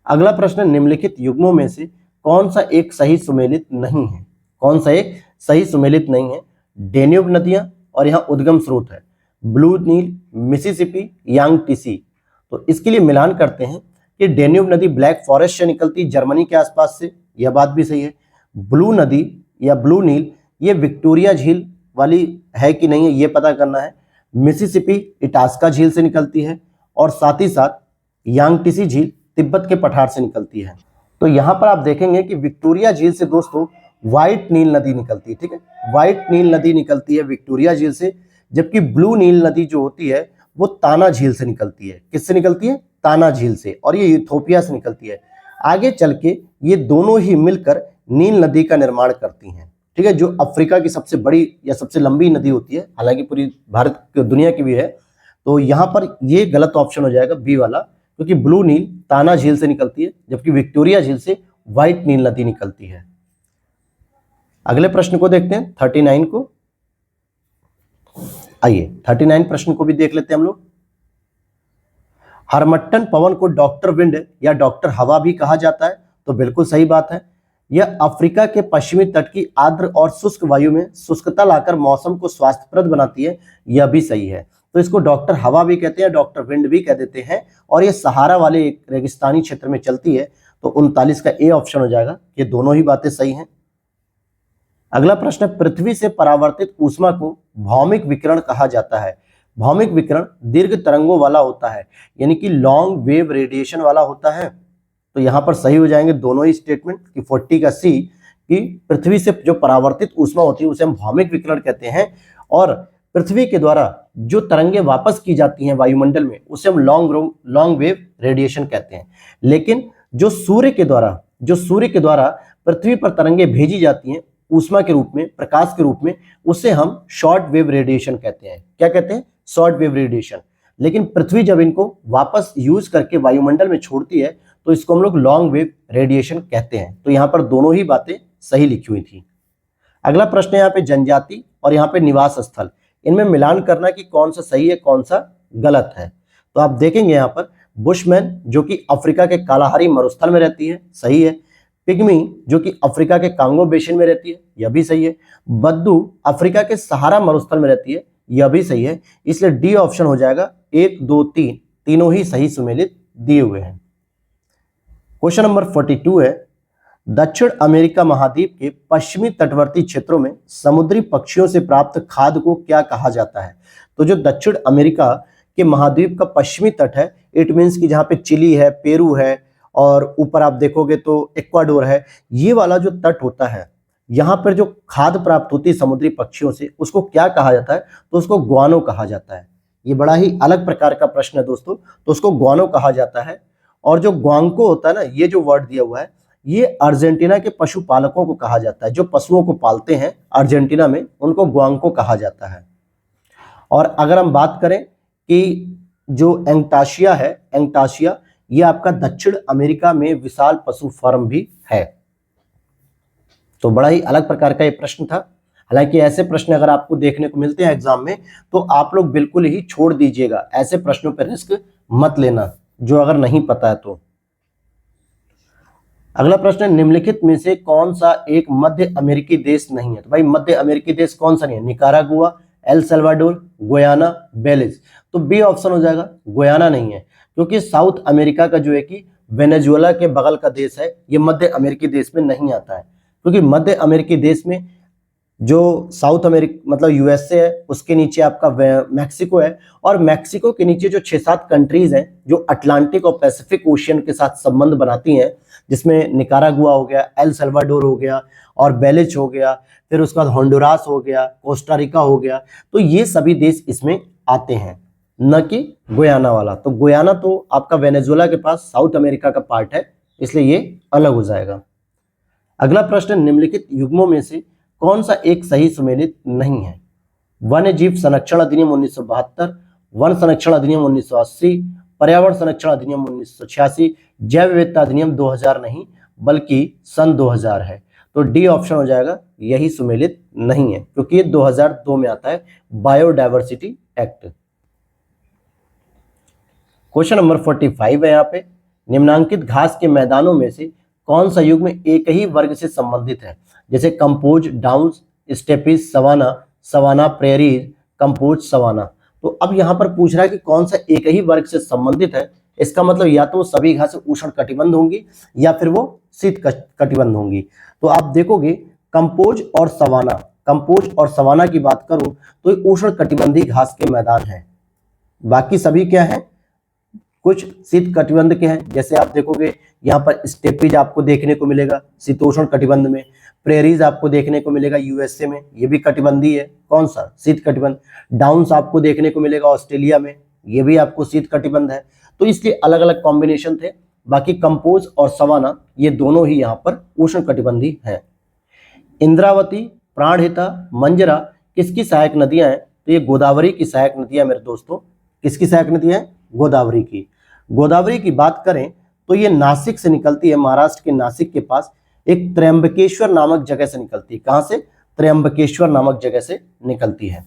अगला प्रश्न, निम्नलिखित युग्मों में से कौन सा एक सही सुमेलित नहीं है? कौन सा एक सही सुमेलित नहीं है? डेन्यूब नदियां, और यहाँ उद्गम स्रोत है ब्लू नील, मिसिसिपी, यांगटीसी। तो इसके लिए मिलान करते हैं कि डेन्यूब नदी ब्लैक फॉरेस्ट से निकलती जर्मनी के आसपास से, यह बात भी सही है। ब्लू नदी या ब्लू नील ये विक्टोरिया झील वाली है कि नहीं है ये पता करना है। मिसिसिपी इटास्का झील से निकलती है और साथ ही साथ यांगटीसी झील तिब्बत के पठार से निकलती है। तो यहाँ पर आप देखेंगे कि विक्टोरिया झील से दोस्तों व्हाइट नील नदी निकलती है, ठीक है, व्हाइट नील नदी निकलती है विक्टोरिया झील से, जबकि ब्लू नील नदी जो होती है वो ताना झील से निकलती है। किससे निकलती है? ताना झील से, और ये इथोपिया से निकलती है। आगे चल के ये दोनों ही मिलकर नील नदी का निर्माण करती हैं, ठीक है, जो अफ्रीका की सबसे बड़ी या सबसे लंबी नदी होती है, हालांकि पूरी भारत दुनिया की भी है। तो यहाँ पर ये गलत ऑप्शन हो जाएगा बी वाला, क्योंकि ब्लू नील ताना झील से निकलती है जबकि विक्टोरिया झील से व्हाइट नील नदी निकलती है। अगले प्रश्न को देखते हैं 39 को। आइए 39 प्रश्न को भी देख लेते हैं हम लोग। हरमट्टन पवन को डॉक्टर विंड या डॉक्टर हवा भी कहा जाता है, तो बिल्कुल सही बात है। यह अफ्रीका के पश्चिमी तट की आर्द्र और शुष्क वायु में शुष्कता लाकर मौसम को स्वास्थ्यप्रद बनाती है, यह भी सही है। तो इसको डॉक्टर हवा भी कहते हैं, डॉक्टर विंड भी कह देते हैं, और ये सहारा वाले एक रेगिस्तानी क्षेत्र में चलती है। तो 39 का ए ऑप्शन हो जाएगा। ये दोनों ही बातें सही हैं। अगला प्रश्न, पृथ्वी से परावर्तित ऊष्मा को भौमिक विकिरण कहा जाता है। भौमिक विकिरण दीर्घ तरंगों वाला होता है, यानी कि लॉन्ग वेव रेडिएशन वाला होता है। तो यहां पर सही हो जाएंगे दोनों ही स्टेटमेंट कि 40 का सी, कि पृथ्वी से जो परावर्तित ऊष्मा होती है उसे हम भौमिक विकिरण कहते हैं, और पृथ्वी के द्वारा जो तरंगे वापस की जाती हैं वायुमंडल में उसे हम लॉन्ग वेव रेडिएशन कहते हैं। लेकिन जो सूर्य के द्वारा पृथ्वी पर तरंगे भेजी जाती हैं ऊष्मा के रूप में, प्रकाश के रूप में, उसे हम शॉर्ट वेव रेडिएशन कहते हैं। क्या कहते हैं? Short wave radiation. लेकिन पृथ्वी जब इनको वापस यूज करके वायुमंडल में छोड़ती है तो इसको हम लोग लॉन्ग वेव रेडिएशन कहते हैं। तो यहाँ पर दोनों ही बातें सही लिखी हुई थी। अगला प्रश्न है यहाँ पे जनजाति और यहाँ पे निवास स्थल, इनमें मिलान करना कि कौन सा सही है कौन सा गलत है। तो आप देखेंगे यहाँ पर बुशमैन जो कि अफ्रीका के कालाहारी मरुस्थल में रहती है, सही है। पिग्मी जो कि अफ्रीका के कांगो बेसिन में रहती है, यह भी सही है। बद्दू अफ्रीका के सहारा मरुस्थल में रहती है, यह भी सही है। इसलिए डी ऑप्शन हो जाएगा। 1, 2, 3 तीनों ही सही सुमेलित दिए हुए हैं। क्वेश्चन नंबर 42 है, दक्षिण अमेरिका महाद्वीप के पश्चिमी तटवर्ती क्षेत्रों में समुद्री पक्षियों से प्राप्त खाद्य को क्या कहा जाता है। तो जो दक्षिण अमेरिका के महाद्वीप का पश्चिमी तट है, इट मीन्स कि जहाँ पे चिली है, पेरू है, और ऊपर आप देखोगे तो इक्वाडोर है, ये वाला जो तट होता है, यहाँ पर जो खाद्य प्राप्त होती है समुद्री पक्षियों से उसको क्या कहा जाता है? तो उसको ग्वानो कहा जाता है। ये बड़ा ही अलग प्रकार का प्रश्न है दोस्तों, तो उसको ग्वानो कहा जाता है। और जो ग्वांको होता है ना, ये जो वर्ड दिया हुआ है, ये अर्जेंटीना के पशुपालकों को कहा जाता है। जो पशुओं को पालते हैं अर्जेंटीना में, उनको ग्वांको कहा जाता है। और अगर हम बात करें कि जो एंटाशिया है, एंटाशिया ये आपका दक्षिण अमेरिका में विशाल पशु फार्म भी है। तो बड़ा ही अलग प्रकार का ये प्रश्न था। हालांकि ऐसे प्रश्न अगर आपको देखने को मिलते हैं एग्जाम में तो आप लोग बिल्कुल ही छोड़ दीजिएगा, ऐसे प्रश्नों पर रिस्क मत लेना जो अगर नहीं पता है तो। अगला प्रश्न है, निम्नलिखित में से कौन सा एक मध्य अमेरिकी देश नहीं है। तो भाई मध्य अमेरिकी देश कौन सा नहीं है? Nicaragua, El Salvador, Guyana, Belize. तो बी ऑप्शन हो जाएगा, गुयाना नहीं है, क्योंकि साउथ अमेरिका का जो है कि वेनेजुएला के बगल का देश है, ये मध्य अमेरिकी देश में नहीं आता है। क्योंकि मध्य अमेरिकी देश में जो साउथ अमेरिका मतलब यूएसए है, उसके नीचे आपका मैक्सिको है, और मैक्सिको के नीचे जो 6-7 कंट्रीज हैं जो अटलांटिक और पैसिफिक ओशियन के साथ संबंध बनाती हैं, जिसमें निकारागुआ हो गया, एल सल्वाडोर हो गया, और बेलिज हो गया, फिर उसके बाद होंडुरास हो गया, कोस्टा रिका हो गया। तो ये सभी देश इसमें आते हैं, न कि गुयाना वाला। तो गुयाना तो आपका वेनेजुएला के पास साउथ अमेरिका का पार्ट है, इसलिए ये अलग हो जाएगा। अगला प्रश्न, निम्नलिखित युग्मों में से कौन सा एक सही सुमेलित नहीं है? वन्य जीव संरक्षण अधिनियम 1972, वन संरक्षण अधिनियम 1980, पर्यावरण संरक्षण अधिनियम 1986, जैव विविधता अधिनियम 2000 नहीं बल्कि सन 2000 है। तो डी ऑप्शन हो जाएगा, यही सुमेलित नहीं है, क्योंकि ये 2002 में आता है, बायोडायवर्सिटी एक्ट। क्वेश्चन नंबर 45 है यहाँ पे, निम्नांकित घास के मैदानों में से कौन सा युग्म एक ही वर्ग से संबंधित है? जैसे campos, downs, steppes, savanna, savanna prairies, campos, savanna. तो अब यहाँ पर पूछ रहा है कि कौन सा एक ही वर्ग से संबंधित है, इसका मतलब या तो सभी घासें उष्ण कटिबंध होंगी या फिर वो शीत कटिबंध होंगी। तो आप देखोगे कंपोज और सवाना की बात करूं तो ये उष्ण कटिबंधीय घास के मैदान हैं। बाकी सभी क्या है, कुछ शीत कटिबंध के हैं, जैसे आप देखोगे यहाँ पर स्टेपीज आपको देखने को मिलेगा शीतोष्ण कटिबंध में, प्रेरीज आपको देखने को मिलेगा यूएसए में, ये भी कटिबंधी है, कौन सा, शीत कटिबंध। डाउन्स आपको देखने को मिलेगा ऑस्ट्रेलिया में, ये भी आपको शीत कटिबंध है। तो इसलिए अलग अलग कॉम्बिनेशन थे। बाकी कंपोज और सवाना ये दोनों ही यहाँ पर उष्ण कटिबंधी हैं। इंद्रावती, प्राणहिता, मंजरा किसकी सहायक नदियां हैं? तो ये गोदावरी की सहायक नदियां मेरे दोस्तों। किसकी सहायक नदियां हैं? गोदावरी की। गोदावरी की बात करें तो ये नासिक से निकलती है, महाराष्ट्र के नासिक के पास एक त्र्यंबकेश्वर नामक जगह से निकलती है। कहां से? त्र्यंबकेश्वर नामक जगह से निकलती है।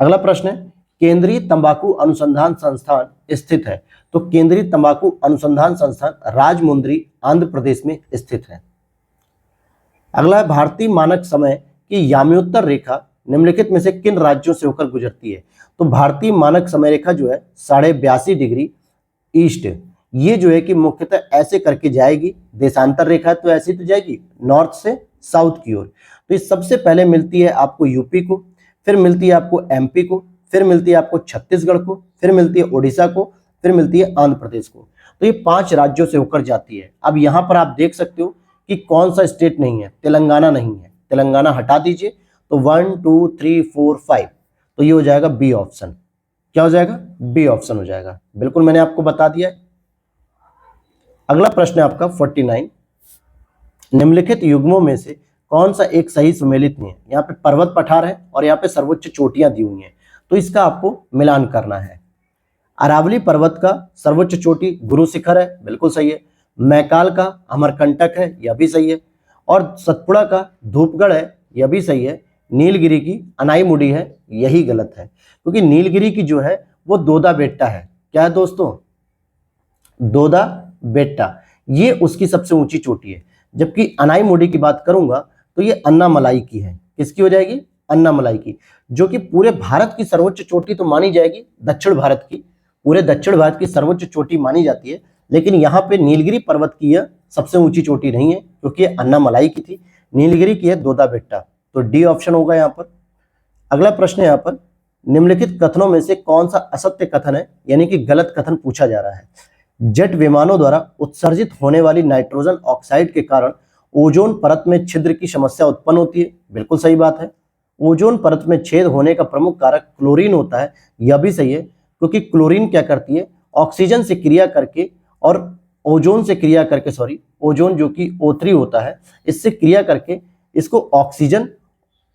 अगला प्रश्न है, केंद्रीय तंबाकू अनुसंधान संस्थान स्थित है? तो केंद्रीय तंबाकू अनुसंधान संस्थान राजमुंद्री, आंध्र प्रदेश में स्थित है। अगला है, भारतीय मानक समय की याम्योत्तर रेखा निम्नलिखित में से किन राज्यों से होकर गुजरती है? तो भारतीय मानक समय रेखा जो है 82.5 डिग्री ईस्ट, ये जो है कि मुख्यतः ऐसे करके जाएगी, देशांतर रेखा तो ऐसी तो जाएगी नॉर्थ से साउथ की ओर। तो ये सबसे पहले मिलती है आपको यूपी को, फिर मिलती है आपको एमपी को, फिर मिलती है आपको छत्तीसगढ़ को, फिर मिलती है उड़ीसा को, फिर मिलती है आंध्र प्रदेश को। तो ये 5 राज्यों से होकर जाती है। अब यहाँ पर आप देख सकते हो कि कौन सा स्टेट नहीं है, तेलंगाना नहीं है, तेलंगाना हटा दीजिए। तो 1 2 3 4 5, तो ये हो जाएगा बी ऑप्शन। क्या हो जाएगा? बी ऑप्शन हो जाएगा। बिल्कुल मैंने आपको बता दिया है। अगला प्रश्न है आपका 49, निम्नलिखित युग्मों में से कौन सा एक सही सुमेलित नहीं है? यहाँ पे पर्वत पठार है और यहाँ पे सर्वोच्च चोटियां दी हुई हैं, तो इसका आपको मिलान करना है। अरावली पर्वत का सर्वोच्च चोटी गुरु शिखर है, बिल्कुल सही है। मैकाल का अमरकंटक है, यह भी सही है। और सतपुड़ा का धूपगढ़ है, यह भी सही है। नीलगिरी की अनाईमुडी है, यही गलत है, क्योंकि नीलगिरी की जो है वो दोदा बेट्टा है। क्या है दोस्तों? दोदा बेट्टा, ये उसकी सबसे ऊंची चोटी है। जबकि अनाईमुडी की बात करूंगा तो ये अन्नामलाई की है। किसकी हो जाएगी? अन्नामलाई की, जो कि पूरे भारत की सर्वोच्च चोटी तो मानी जाएगी, दक्षिण भारत की, पूरे दक्षिण भारत की सर्वोच्च चोटी मानी जाती है। लेकिन यहाँ पे नीलगिरी पर्वत की यह सबसे ऊंची चोटी नहीं है, क्योंकि अन्नामलाई की थी। नीलगिरी की है दोदा बेट्टा, तो डी ऑप्शन होगा यहाँ पर। अगला प्रश्न है यहाँ पर, निम्नलिखित कथनों में से कौन सा असत्य कथन है, यानी कि गलत कथन पूछा जा रहा है? जेट विमानों द्वारा उत्सर्जित होने वाली नाइट्रोजन ऑक्साइड के कारण ओजोन परत में छिद्र की समस्या उत्पन्न होती है, बिल्कुल सही बात है। ओजोन परत में छेद होने का प्रमुख कारक क्लोरीन होता है, यह भी सही है, क्योंकि क्लोरीन क्या करती है, ऑक्सीजन से क्रिया करके और ओजोन से क्रिया करके, ओजोन जो कि O3 होता है, इससे क्रिया करके इसको ऑक्सीजन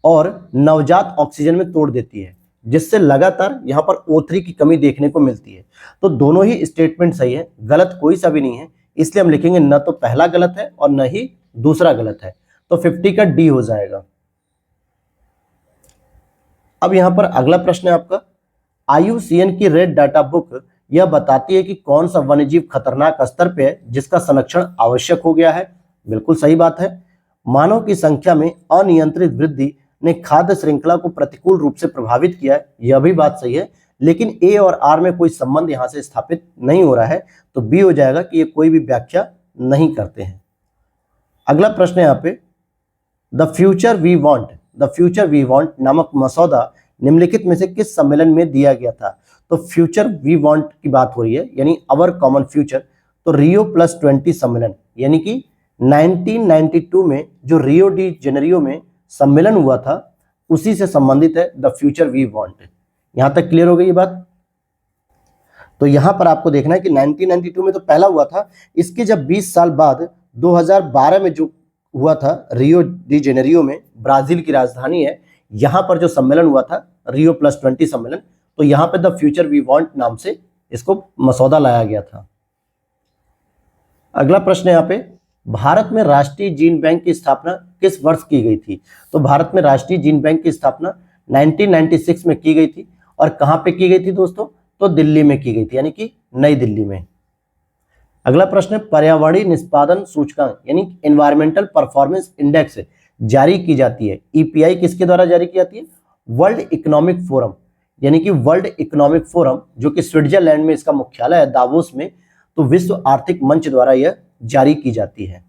और नवजात ऑक्सीजन में तोड़ देती है, जिससे लगातार यहाँ पर O3 की कमी देखने को मिलती है। तो दोनों ही स्टेटमेंट सही है, गलत कोई सा भी नहीं है, इसलिए हम लिखेंगे न तो पहला गलत है और न ही दूसरा गलत है। तो 50 का डी हो जाएगा। अब यहाँ पर अगला प्रश्न है आपका, IUCN की रेड डाटा बुक यह बताती है कि कौन सा वन्यजीव खतरनाक स्तर पे है जिसका संरक्षण आवश्यक हो गया है। बिल्कुल सही बात है। मानव की संख्या में अनियंत्रित वृद्धि ने खाद्य श्रृंखला को प्रतिकूल रूप से प्रभावित किया है, यह भी बात सही है, लेकिन ए और आर में कोई संबंध यहां से स्थापित नहीं हो रहा है, तो बी हो जाएगा कि ये कोई भी व्याख्या नहीं करते हैं। अगला प्रश्न है यहाँ पे, द फ्यूचर वी वांट नामक मसौदा निम्नलिखित में से किस सम्मेलन में दिया गया था? तो फ्यूचर वी वांट की बात हो रही है, यानी अवर कॉमन फ्यूचर। तो Rio+20 सम्मेलन, यानी कि 1992 में जो रियो डी जेनेरियो में सम्मेलन हुआ था, उसी से संबंधित है द फ्यूचर वी वांट। यहां तक क्लियर हो गई ये बात? तो यहां पर आपको देखना है कि 1992 में तो पहला हुआ था, इसके जब 20 साल बाद 2012 में जो हुआ था रियो डी जेनेरियो में, ब्राजील की राजधानी है, यहां पर जो सम्मेलन हुआ था Rio+20 सम्मेलन, तो यहां पे द फ्यूचर वी वांट नाम से इसको मसौदा लाया गया था। अगला प्रश्न है यहाँ पे, भारत में राष्ट्रीय जीन बैंक की स्थापना किस वर्ष की गई थी? तो भारत में राष्ट्रीय जीन बैंक की स्थापना 1996 में की गई थी। और कहां पे की गई थी दोस्तों? तो दिल्ली में की गई थी, यानी कि नई दिल्ली में। अगला प्रश्न है, पर्यावरणीय निष्पादन सूचकांक यानी एनवायरमेंटल परफॉर्मेंस इंडेक्स जारी की जाती है, EPI किसके द्वारा जारी की जाती है? वर्ल्ड इकोनॉमिक फोरम यानी कि वर्ल्ड इकोनॉमिक फोरम, जो कि स्विट्जरलैंड में इसका मुख्यालय है, दावोस में, तो विश्व आर्थिक मंच द्वारा यह जारी की जाती है।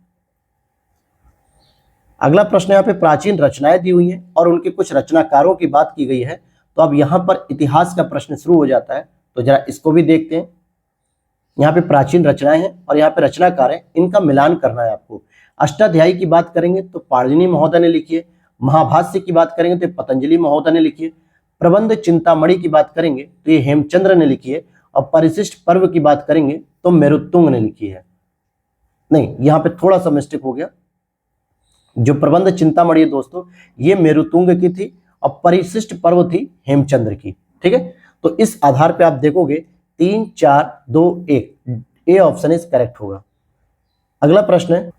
अगला प्रश्न यहाँ पे प्राचीन रचनाएं दी हुई हैं और उनके कुछ रचनाकारों की बात की गई है। तो अब यहाँ पर इतिहास का प्रश्न शुरू हो जाता है, तो जरा इसको भी देखते हैं। यहाँ पे प्राचीन रचनाएं हैं और यहाँ पे रचनाकार हैं, इनका मिलान करना है आपको। अष्टाध्यायी की बात करेंगे तो पाणिनि महोदय ने लिखी है। महाभाष्य की बात करेंगे तो पतंजलि महोदय ने लिखी है। प्रबंध चिंतामणि की बात करेंगे तो ये हेमचंद्र ने लिखी है। और परिशिष्ट पर्व की बात करेंगे तो मेरुत्तुंग ने लिखी है। नहीं, यहाँ पे थोड़ा सा मिस्टेक हो गया। जो प्रबंध चिंतामणि है दोस्तों, ये मेरुतुंग की थी और परिशिष्ट पर्व थी हेमचंद्र की। ठीक है, तो इस आधार पे आप देखोगे 3, 4, 2, 1, ए ऑप्शन इज करेक्ट होगा। अगला प्रश्न है,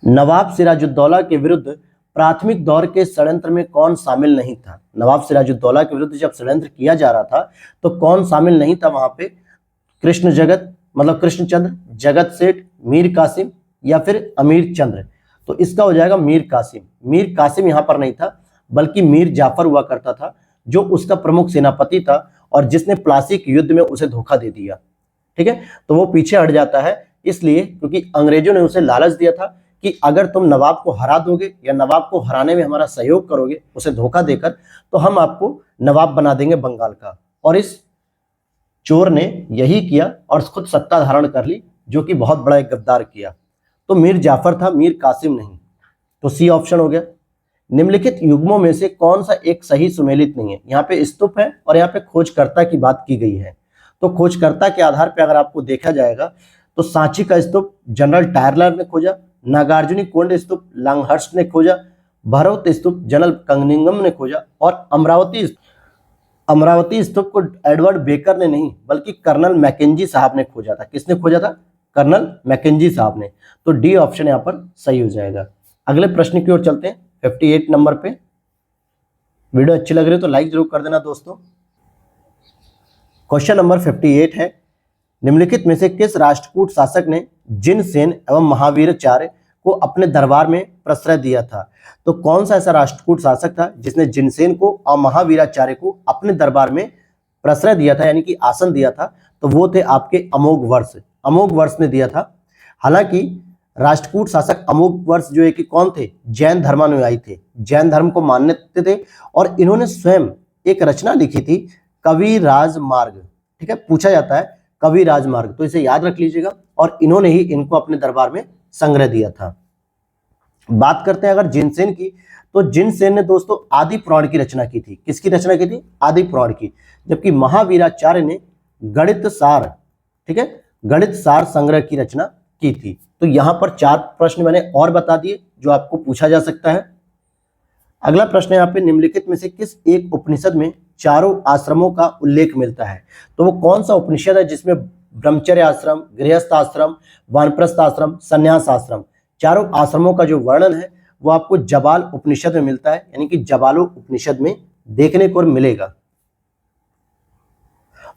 नवाब सिराजुद्दौला के विरुद्ध प्राथमिक दौर के षड्यंत्र में कौन शामिल नहीं था? नवाब सिराजुद्दौला के विरुद्ध जब षड्यंत्र किया जा रहा था तो कौन शामिल नहीं था वहां पे? कृष्णचंद्र, जगत सेठ, मीर कासिम या फिर अमीर चंद्र? तो इसका हो जाएगा मीर कासिम। मीर कासिम यहां पर नहीं था, बल्कि मीर जाफर हुआ करता था, जो उसका प्रमुख सेनापति था और जिसने प्लासी के युद्ध में उसे धोखा दे दिया। ठीक है, तो वो पीछे हट जाता है इसलिए क्योंकि अंग्रेजों ने उसे लालच दिया था कि अगर तुम नवाब को हरा दोगे या नवाब को हराने में हमारा सहयोग करोगे उसे धोखा देकर, तो हम आपको नवाब बना देंगे बंगाल का। और इस चोर ने यही किया और खुद सत्ता धारण कर ली, जो कि बहुत बड़ा एक गद्दार किया। तो मीर जाफर था, मीर कासिम नहीं। तो सी ऑप्शन हो गया। निम्नलिखित युग्मों में से कौन सा एक सही सुमेलित नहीं है? यहाँ पे स्तूप है और यहाँ पे खोजकर्ता की बात की गई है। तो खोजकर्ता के आधार पे अगर आपको देखा जाएगा तो सांची का स्तूप जनरल टायरलर ने खोजा, नागार्जुनी कोंड स्तूप लांगहर्स्ट ने खोजा, भरौत स्तूप जनरल कंगनिंगम ने खोजा और अमरावती स्तूप को एडवर्ड बेकर ने नहीं बल्कि कर्नल मैकेंजी साहब ने खोजा था। किसने खोजा था? कर्नल मैकेंजी साहब ने। तो डी ऑप्शन यहाँ पर सही हो जाएगा। अगले प्रश्न की ओर चलते हैं 58 नंबर पे। वीडियो अच्छी लग रही है तो लाइक जरूर कर देना दोस्तों। क्वेश्चन नंबर 58 है, निम्नलिखित में से किस राष्ट्रकूट शासक ने जिनसेन एवं महावीराचार्य को अपने दरबार में प्रश्रय दिया था? तो कौन सा ऐसा राष्ट्रकूट शासक था जिसने जिनसेन को और महावीराचार्य को अपने दरबार में प्रश्रय दिया था, यानी कि आसन दिया था? तो वो थे आपके अमोघ वर्ष ने दिया था। हालांकि राष्ट्रकूट शासक अमोघ वर्ष जो है कि कौन थे? जैन धर्मानुयायी थे, जैन धर्म को मानते थे और इन्होंने स्वयं एक रचना लिखी थी, कवि राजमार्ग। ठीक है, पूछा जाता है कवि राजमार्ग, तो इसे याद रख लीजिएगा। और इन्होंने ही इनको अपने दरबार में संग्रह दिया था। बात करते हैं अगर जिनसेन की, तो जिनसेन ने दोस्तों आदि पुराण की रचना की थी। किसकी रचना की थी? आदि पुराण की। जबकि महावीराचार्य ने गणित सार, ठीक है, गणित सार संग्रह की रचना की थी। तो यहां पर 4 प्रश्न मैंने और बता दिए जो आपको पूछा जा सकता है। अगला प्रश्न यहाँ पे, निम्नलिखित में से किस एक उपनिषद में चारों आश्रमों का उल्लेख मिलता है? तो वो कौन सा उपनिषद है जिसमें ब्रह्मचर्य आश्रम, गृहस्थ आश्रम, वानप्रस्थ आश्रम, संन्यास आश्रम, चारों आश्रमों का जो वर्णन है वो आपको जबाल उपनिषद में मिलता है, यानी कि जबालो उपनिषद में देखने को मिलेगा।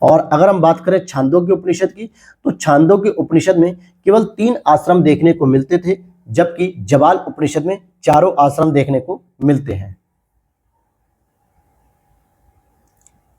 और अगर हम बात करें छांदोग्य उपनिषद की, तो छांदोग्य उपनिषद में केवल 3 आश्रम देखने को मिलते थे, जबकि जबाल उपनिषद में चारों आश्रम देखने को मिलते हैं।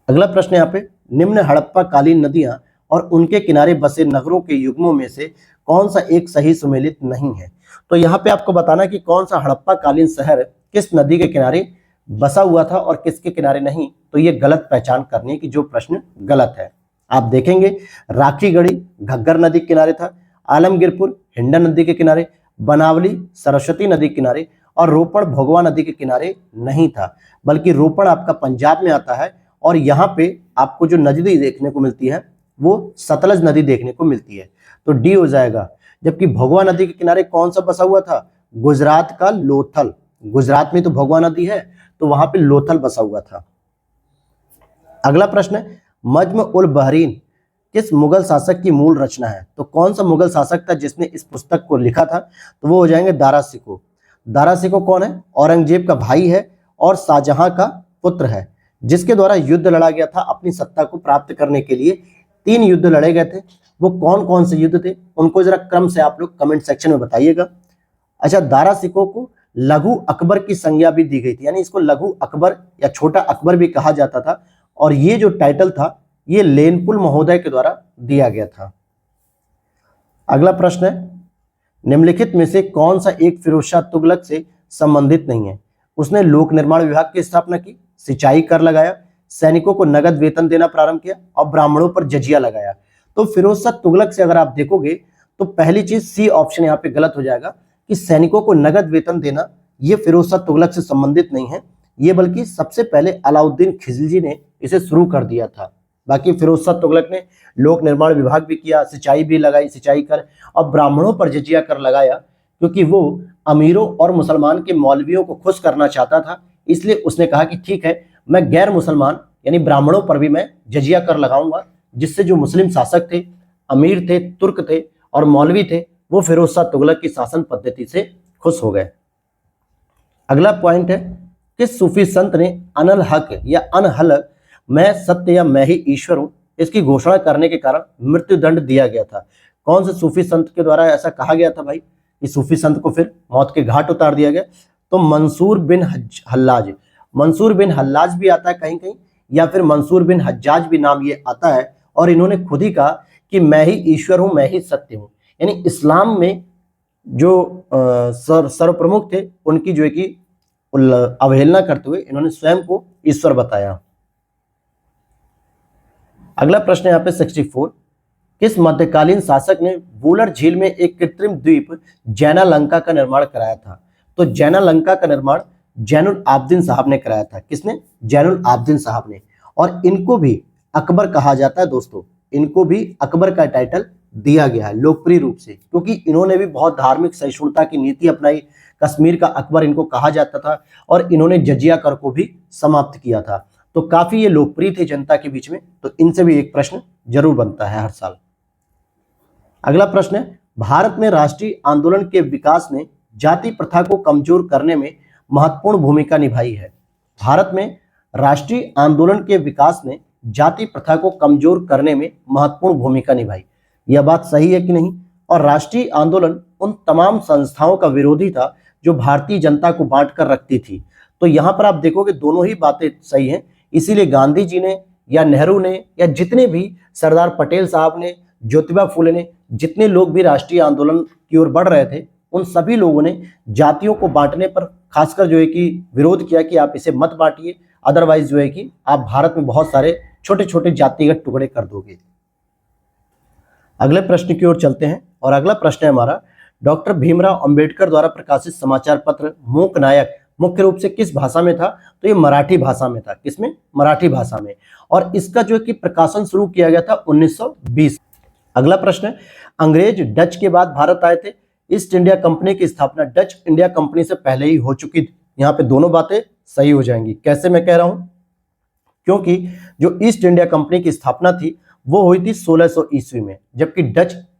अगला प्रश्न यहाँ पे, निम्न हड़प्पा कालीन नदियां और उनके किनारे बसे नगरों के युग्मों में से कौन सा एक सही सुमेलित नहीं है? तो यहाँ पे आपको बताना कि कौन सा हड़प्पा कालीन शहर किस नदी के किनारे बसा हुआ था और किसके किनारे नहीं। तो ये गलत पहचान करने की जो प्रश्न गलत है। आप देखेंगे राखीगढ़ी घग्गर नदी के किनारे था, आलमगीरपुर हिंडन नदी के किनारे, बनावली सरस्वती नदी के किनारे और रोपड़ भोगवा नदी के किनारे नहीं था, बल्कि रोपड़ आपका पंजाब में आता है और यहाँ पे आपको जो नदी देखने को मिलती है वो सतलज नदी देखने को मिलती है। तो डी हो जाएगा। जबकि भोगवा नदी के किनारे कौन सा बसा हुआ था? गुजरात का लोथल। गुजरात में तो भोगवा नदी है, तो वहां पे लोथल बसा हुआ था। अगला प्रश्न है, मज्म उल बहरीन किस मुगल शासक की मूल रचना है? तो कौन सा मुगल शासक था जिसने इस पुस्तक को लिखा था? तो वो हो जाएंगे दारा शिकोह। दारा शिकोह कौन है? औरंगजेब का भाई है और शाहजहां का पुत्र है, जिसके द्वारा युद्ध लड़ा गया था अपनी सत्ता को प्राप्त करने के लिए। 3 युद्ध लड़े गए थे। वो कौन कौन से युद्ध थे उनको जरा क्रम से आप लोग कमेंट सेक्शन में बताइएगा। अच्छा, दारा शिकोह को लघु अकबर की संज्ञा भी दी गई थी, यानी इसको लघु अकबर या छोटा अकबर भी कहा जाता था। और ये जो टाइटल था ये लेनपुल महोदय के द्वारा दिया गया था। अगला प्रश्न है, निम्नलिखित में से कौन सा एक फिरोज शाह तुगलक से संबंधित नहीं है? उसने लोक निर्माण विभाग की स्थापना की, सिंचाई कर लगाया, सैनिकों को नगद वेतन देना प्रारंभ किया और ब्राह्मणों पर जजिया लगाया। तो फिरोज शाह तुगलक से अगर आप देखोगे तो पहली चीज सी ऑप्शन यहाँ पे गलत हो जाएगा कि सैनिकों को नगद वेतन देना ये फिरोज शाह तुगलक से संबंधित नहीं है, ये बल्कि सबसे पहले अलाउद्दीन खिलजी ने इसे शुरू कर दिया था। बाकी फिरोज शाह तुगलक ने लोक निर्माण विभाग भी किया, सिंचाई भी लगाई, सिंचाई कर और ब्राह्मणों पर जजिया कर लगाया, क्योंकि वो अमीरों और मुसलमान के मौलवियों को खुश करना चाहता था। इसलिए उसने कहा कि ठीक है, मैं गैर मुसलमान यानी ब्राह्मणों पर भी मैं जजिया कर लगाऊंगा, जिससे जो मुस्लिम शासक थे, अमीर थे, तुर्क थे और मौलवी थे, वो फिरोज शाह तुगलक की शासन पद्धति से खुश हो गए। अगला पॉइंट है, किस सूफी संत ने अनल हक या अनहलक, मैं सत्य या मैं ही ईश्वर हूं, इसकी घोषणा करने के कारण मृत्युदंड दिया गया था? कौन से सूफी संत के द्वारा ऐसा कहा गया था भाई? इस सूफी संत को फिर मौत के घाट उतार दिया गया। तो मंसूर बिन हल्लाज, मंसूर बिन हल्लाज भी आता है कहीं कहीं, या फिर मंसूर बिन हज्जाज भी नाम ये आता है। और इन्होंने खुद ही कहा कि मैं ही ईश्वर हूं, मैं ही सत्य हूं। यानी इस्लाम में जो सर्वप्रमुख थे उनकी जो है कि अवहेलना करते हुए इन्होंने स्वयं को ईश्वर बताया। अगला प्रश्न यहाँ पे 64, किस मध्यकालीन शासक ने वूलर झील में एक कृत्रिम द्वीप जैनालंका का निर्माण कराया था? तो जैनालंका का निर्माण जैनुल आब्दीन साहब ने कराया था। किसने? जैनुल आब्दीन साहब ने। और इनको भी अकबर कहा जाता है दोस्तों, इनको भी अकबर का टाइटल दिया गया है लोकप्रिय रूप से, क्योंकि इन्होंने भी बहुत धार्मिक सहिष्णुता की नीति अपनाई। कश्मीर का अकबर इनको कहा जाता था और इन्होंने जजिया कर को भी समाप्त किया था। तो काफी ये लोकप्रिय थे जनता के बीच में। तो इनसे भी एक प्रश्न जरूर बनता है हर साल। अगला प्रश्न है, भारत में राष्ट्रीय आंदोलन के विकास ने जाति प्रथा को कमजोर करने में महत्वपूर्ण भूमिका निभाई है। भारत में राष्ट्रीय आंदोलन के विकास ने जाति प्रथा को कमजोर करने में महत्वपूर्ण भूमिका निभाई। यह बात सही है कि नहीं? और राष्ट्रीय आंदोलन उन तमाम संस्थाओं का विरोधी था जो भारतीय जनता को बांट कर रखती थी। तो यहां पर आप देखोगे दोनों ही बातें सही हैं। इसीलिए गांधी जी ने या नेहरू ने या जितने भी सरदार पटेल साहब ने, ज्योतिबा फुले ने, जितने लोग भी राष्ट्रीय आंदोलन की ओर बढ़ रहे थे, उन सभी लोगों ने जातियों को बांटने पर खासकर जो है कि विरोध किया कि आप इसे मत बांटिए, अदरवाइज जो है कि आप भारत में बहुत सारे छोटे छोटे जातिगत टुकड़े कर दोगे। अगले प्रश्न की ओर चलते हैं और अगला प्रश्न है हमारा, डॉक्टर भीमराव अंबेडकर द्वारा प्रकाशित समाचार पत्र मूक नायक मुख्य रूप से किस भाषा में था? तो ये मराठी भाषा में था। किसमें? मराठी भाषा में। और इसका जो है कि प्रकाशन शुरू किया गया था 1920। अगला प्रश्न है, अंग्रेज डच के बाद भारत आए थे। ईस्ट इंडिया कंपनी की स्थापना डच इंडिया कंपनी से पहले ही हो चुकी थी। यहाँ पे दोनों बातें सही हो जाएंगी। कैसे मैं कह रहा हूं? क्योंकि जो ईस्ट इंडिया कंपनी की स्थापना थी वो हुई थी 1600 ईस्वी में, जबकि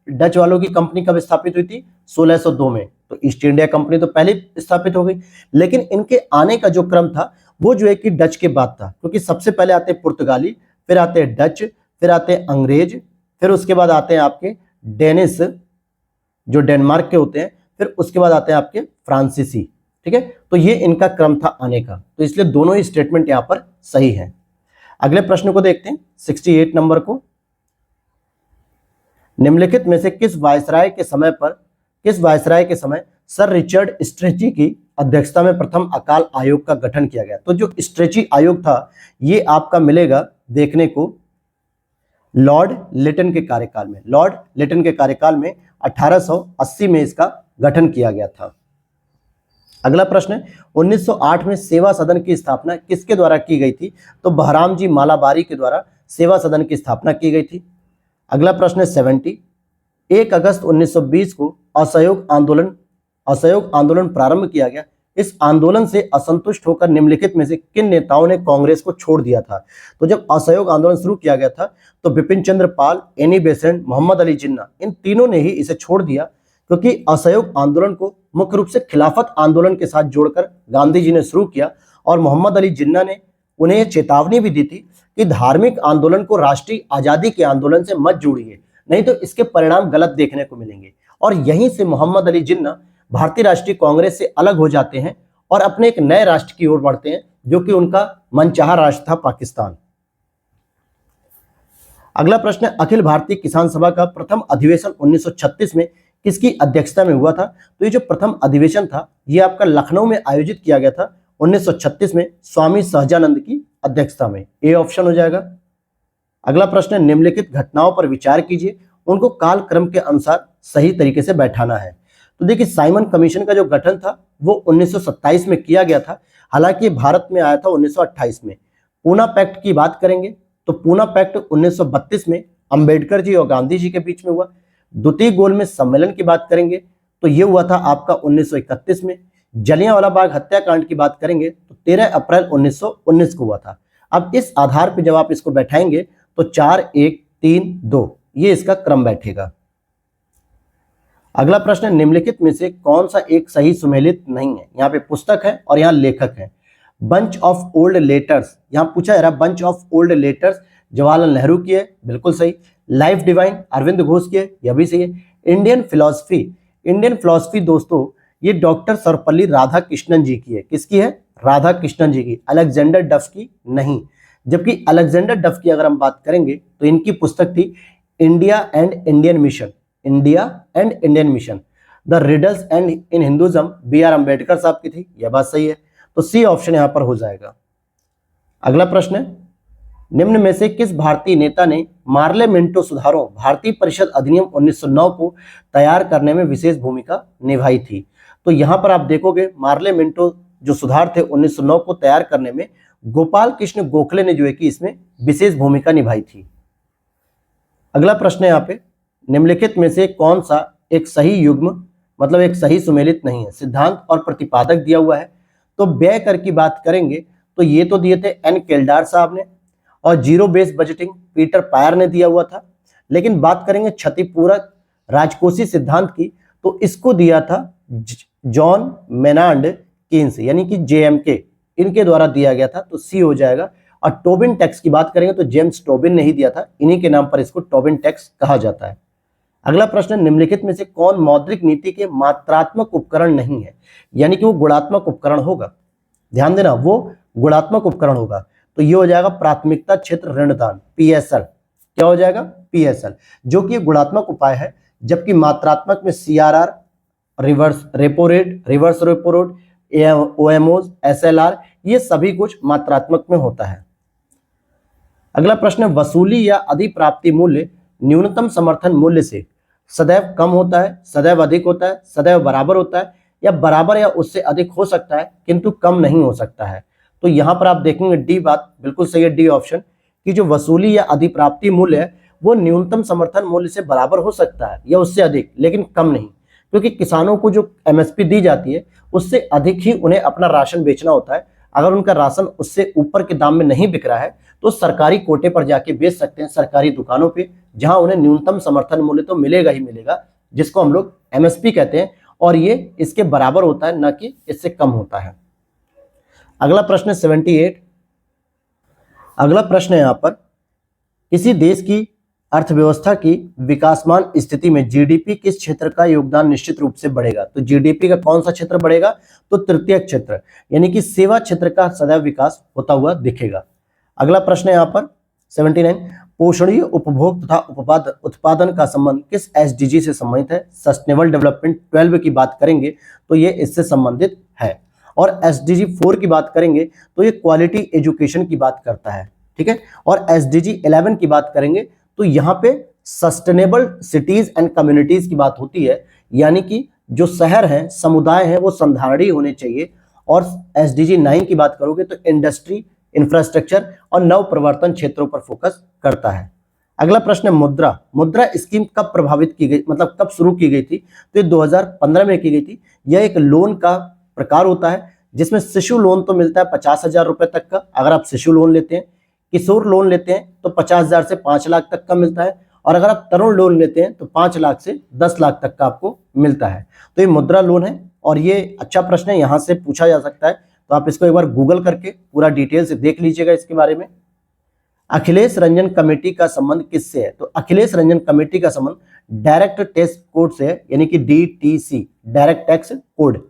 डच वालों की कंपनी कब स्थापित हुई थी? 1602 में। तो ईस्ट इंडिया कंपनी तो पहले स्थापित हो गई, लेकिन इनके आने का जो क्रम था वो जो है कि डच के बाद था, क्योंकि सबसे पहले आते हैं पुर्तगाली, फिर आते हैं डच, फिर आते हैं अंग्रेज, फिर उसके बाद आते हैं आपके डेनिस जो डेनमार्क के होते हैं, फिर उसके बाद आते हैं आपके फ्रांसीसी। ठीक है, तो ये इनका क्रम था आने का। तो इसलिए दोनों ही स्टेटमेंट यहाँ पर सही है। अगले प्रश्न को देखते हैं 68 नंबर को, निम्नलिखित में से किस वायसराय के समय सर रिचर्ड स्ट्रेची की अध्यक्षता में प्रथम अकाल आयोग का गठन किया गया? तो जो स्ट्रेची आयोग था ये आपका मिलेगा देखने को लॉर्ड लिटन के कार्यकाल में। लॉर्ड लिटन के कार्यकाल में 1880 में इसका गठन किया गया था। अगला प्रश्न है, 1908 में सेवा सदन की स्थापना किसके द्वारा की गई थी? तो बहराम जी मालाबारी के द्वारा सेवा सदन की स्थापना की गई थी। अगला प्रश्न है 70, 1 अगस्त 1920 को असहयोग आंदोलन प्रारंभ किया गया। इस आंदोलन से असंतुष्ट होकर निम्नलिखित में से किन नेताओं ने कांग्रेस को छोड़ दिया था? तो जब असहयोग आंदोलन शुरू किया गया था तो बिपिन चंद्र पाल, एनी बेसेंट, मोहम्मद अली जिन्ना, इन तीनों ने ही इसे छोड़ दिया, क्योंकि असहयोग आंदोलन को मुख्य रूप से खिलाफत आंदोलन के साथ जोड़कर गांधी जी ने शुरू किया। और मोहम्मद अली जिन्ना ने उन्हें यह चेतावनी भी दी थी कि धार्मिक आंदोलन को राष्ट्रीय आजादी के आंदोलन से मत जोड़िए, नहीं तो इसके परिणाम गलत देखने को मिलेंगे। और यहीं से मोहम्मद अली जिन्ना भारतीय राष्ट्रीय कांग्रेस से अलग हो जाते हैं और अपने एक नए राष्ट्र की ओर बढ़ते हैं, जो कि उनका मनचाहा राष्ट्र था पाकिस्तान। अगला प्रश्न है, अखिल भारतीय किसान सभा का प्रथम अधिवेशन 1936 में किसकी अध्यक्षता में हुआ था? तो ये जो प्रथम अधिवेशन था ये आपका लखनऊ में आयोजित किया गया था 1936 में, स्वामी सहजानंद की अध्यक्षता में। ए ऑप्शन हो जाएगा। अगला प्रश्न है, निम्नलिखित घटनाओं पर विचार कीजिए, उनको कालक्रम के अनुसार सही तरीके से बैठाना है। तो देखिए, साइमन कमीशन का जो गठन था वो 1927 में किया गया था, हालांकि भारत में आया था 1928 में। पूना पैक्ट की बात करेंगे तो पूना पैक्ट 1932 में अंबेडकर जी और गांधी जी के बीच में हुआ। द्वितीय गोलमेज सम्मेलन की बात करेंगे तो ये हुआ था आपका 1931 में। जलियांवाला बाग हत्याकांड की बात करेंगे तो 13 अप्रैल 1919 को हुआ था। अब इस आधार पर जब आप इसको बैठाएंगे तो 4, 1, 3, 2 ये इसका क्रम बैठेगा। अगला प्रश्न, निम्नलिखित में से कौन सा एक सही सुमेलित नहीं है? यहाँ पे पुस्तक है और यहाँ लेखक है। बंच ऑफ ओल्ड लेटर्स, यहाँ पूछा जा रहा है bunch of old letters Jawaharlal Nehru की है, बिल्कुल सही। लाइफ डिवाइन अरविंद घोष की है, यह भी सही है। इंडियन फिलोसफी दोस्तों ये डॉक्टर सर्वपल्ली राधाकृष्णन जी की है। किसकी है? राधा कृष्णन जी की, अलेक्जेंडर डफ की नहीं। जबकि अलेक्जेंडर डफ की अगर हम बात करेंगे तो इनकी पुस्तक थी India and Indian mission, the riddles and in Hinduism, B.R. Ambedkar साहब की थी, यह बात सही है। तो सी ऑप्शन यहां पर हो जाएगा। अगला प्रश्न है, निम्न में से किस भारतीय नेता ने मार्ले मिंटो सुधारों भारतीय परिषद अधिनियम 1909 को तैयार करने में विशेष भूमिका निभाई थी? तो यहां पर आप देखोगे मार्ले मिंटो जो सुधार थे 1909 को तैयार करने में गोपाल कृष्ण गोखले ने जो है कि इसमें विशेष भूमिका निभाई थी। अगला प्रश्न है, यहाँ पे निम्नलिखित में से कौन सा एक सही युग्म मतलब एक सही सुमेलित नहीं है? सिद्धांत और प्रतिपादक दिया हुआ है। तो व्यय कर की बात करेंगे तो ये तो दिए थे एन केल्डार साहब ने, और zero base budgeting Peter Pyhrr ने दिया हुआ था। लेकिन बात करेंगे क्षतिपूरक राजकोषीय सिद्धांत की तो इसको दिया था जॉन मेनार्ड कीन्स यानी कि JMK, इनके द्वारा दिया गया था, तो सी हो जाएगा। और टोबिन टैक्स की बात करेंगे तो जेम्स टोबिन ने ही दिया था, इन्हीं के नाम पर इसको टोबिन टैक्स कहा जाता है। अगला प्रश्न, निम्नलिखित में से कौन मौद्रिक नीति के मात्रात्मक उपकरण नहीं है? यानी कि वो गुणात्मक उपकरण होगा। ध्यान देना, वो गुणात्मक उपकरण होगा। तो ये हो जाएगा प्राथमिकता क्षेत्र ऋणदान, PSL। क्या हो जाएगा? PSL, जो कि गुणात्मक उपाय है, जबकि मात्रात्मक में CRR, reverse repo rate, OMOs, SLR, ये सभी कुछ मात्रात्मक में होता है। अगला प्रश्न, वसूली या अधिप्राप्ति मूल्य न्यूनतम समर्थन मूल्य से सदैव कम होता है, सदैव अधिक होता है, सदैव बराबर होता है, या बराबर या उससे अधिक हो सकता है किंतु कम नहीं हो सकता है? तो यहां पर आप देखेंगे डी बात बिल्कुल सही है, डी ऑप्शन, कि जो वसूली या अधिप्राप्ति मूल्य है वो न्यूनतम समर्थन मूल्य से बराबर हो सकता है या उससे अधिक, लेकिन कम नहीं, क्योंकि किसानों को जो MSP दी जाती है उससे अधिक ही उन्हें अपना राशन बेचना होता है। अगर उनका राशन उससे ऊपर के दाम में नहीं बिक रहा है तो सरकारी कोटे पर जाके बेच सकते हैं, सरकारी दुकानों पे, जहां उन्हें न्यूनतम समर्थन मूल्य तो मिलेगा ही मिलेगा, जिसको हम लोग MSP कहते हैं, और ये इसके बराबर होता है, न कि इससे कम होता है। अगला प्रश्न 78। अगला प्रश्न है यहाँ पर, किसी देश की अर्थव्यवस्था की विकासमान स्थिति में GDP किस क्षेत्र का योगदान निश्चित रूप से बढ़ेगा? तो GDP का कौन सा क्षेत्र बढ़ेगा? तो तृतीय क्षेत्र, यानी कि सेवा क्षेत्र का सदैव विकास होता हुआ दिखेगा। अगला प्रश्न है यहाँ पर 79, पोषणीय उपभोग तथा उत्पादन का संबंध किस SDG से संबंधित है? सस्टेनेबल डेवलपमेंट 12 की बात करेंगे तो ये इससे संबंधित है, और SDG 4 की बात करेंगे तो ये क्वालिटी एजुकेशन की बात करता है, ठीक है। और SDG 11 की बात करेंगे तो यहाँ पे सस्टेनेबल सिटीज एंड कम्युनिटीज की बात होती है, यानी कि जो शहर हैं, समुदाय हैं, वो संधारणीय होने चाहिए। और SDG 9 की बात करोगे तो इंडस्ट्री, इंफ्रास्ट्रक्चर और नव प्रवर्तन क्षेत्रों पर फोकस करता है। अगला प्रश्न है, मुद्रा स्कीम कब प्रभावित की गई, मतलब कब शुरू की गई थी? तो ये 2015 में की गई थी। यह एक लोन का प्रकार होता है जिसमें शिशु लोन तो मिलता है 50,000 रुपए तक का, अगर आप शिशु लोन लेते हैं। किशोर लोन लेते हैं तो 50,000 से 5 लाख तक का मिलता है, और अगर आप तरुण लोन लेते हैं तो 5 लाख से 10 लाख तक का आपको मिलता है। तो ये मुद्रा लोन है, और ये अच्छा प्रश्न है, यहाँ से पूछा जा सकता है, तो आप इसको एक बार गूगल करके पूरा डिटेल से देख लीजिएगा इसके बारे में। अखिलेश रंजन कमेटी का संबंध किससे है? तो अखिलेश रंजन कमेटी का संबंध डायरेक्ट टैक्स कोड से है, यानी कि DTC, डायरेक्ट टैक्स कोड,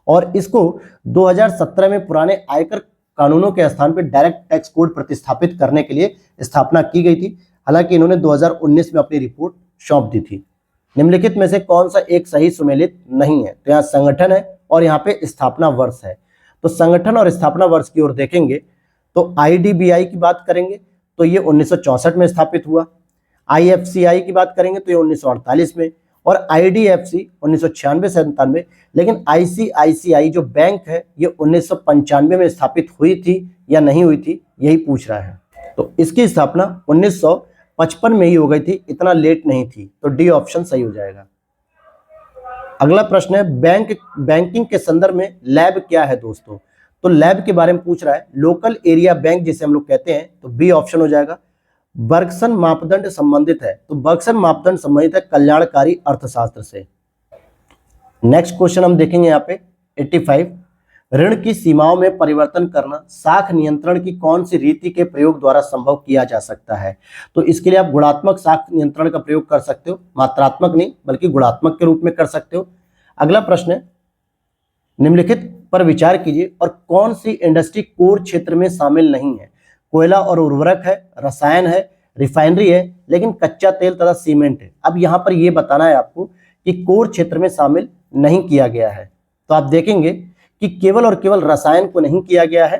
और इसको 2017 में पुराने आयकर कानूनों के स्थान पर डायरेक्ट टैक्स कोड प्रतिस्थापित करने के लिए स्थापना की गई थी। हालांकि इन्होंने 2019 में अपनी रिपोर्ट सौंप दी थी। निम्नलिखित में से कौन सा एक सही सुमेलित नहीं है? तो यहाँ संगठन है और यहाँ पे स्थापना वर्ष है। तो संगठन और स्थापना वर्ष की ओर देखेंगे तो IDBI की बात करेंगे तो ये 1964 में स्थापित हुआ। IFCI की बात करेंगे तो ये 1948 में, और IDFC 1996-97, लेकिन ICICI जो बैंक है ये 1995 में स्थापित हुई थी या नहीं हुई थी, यही पूछ रहा है। तो इसकी स्थापना 1955 में ही हो गई थी, इतना लेट नहीं थी, तो डी ऑप्शन सही हो जाएगा। अगला प्रश्न है बैंकिंग के संदर्भ में लैब क्या है दोस्तों? तो लैब के बारे में पूछ रहा है, लोकल एरिया बैंक जिसे हम लोग कहते हैं, तो बी ऑप्शन हो जाएगा। बर्गसन मापदंड संबंधित है, तो बर्गसन मापदंड संबंधित है कल्याणकारी अर्थशास्त्र से। नेक्स्ट क्वेश्चन हम देखेंगे यहाँ पे 85, ऋण की सीमाओं में परिवर्तन करना साख नियंत्रण की कौन सी रीति के प्रयोग द्वारा संभव किया जा सकता है? तो इसके लिए आप गुणात्मक साख नियंत्रण का प्रयोग कर सकते हो, मात्रात्मक नहीं बल्कि गुणात्मक के रूप में कर सकते हो। अगला प्रश्न है, निम्नलिखित पर विचार कीजिए और कौन सी इंडस्ट्री कोर क्षेत्र में शामिल नहीं है? कोयला और उर्वरक है, रसायन है, रिफाइनरी है, लेकिन कच्चा तेल तथा सीमेंट है। अब यहाँ पर यह बताना है आपको कि कोर क्षेत्र में शामिल नहीं किया गया है। तो आप देखेंगे कि केवल और केवल रसायन को नहीं किया गया है।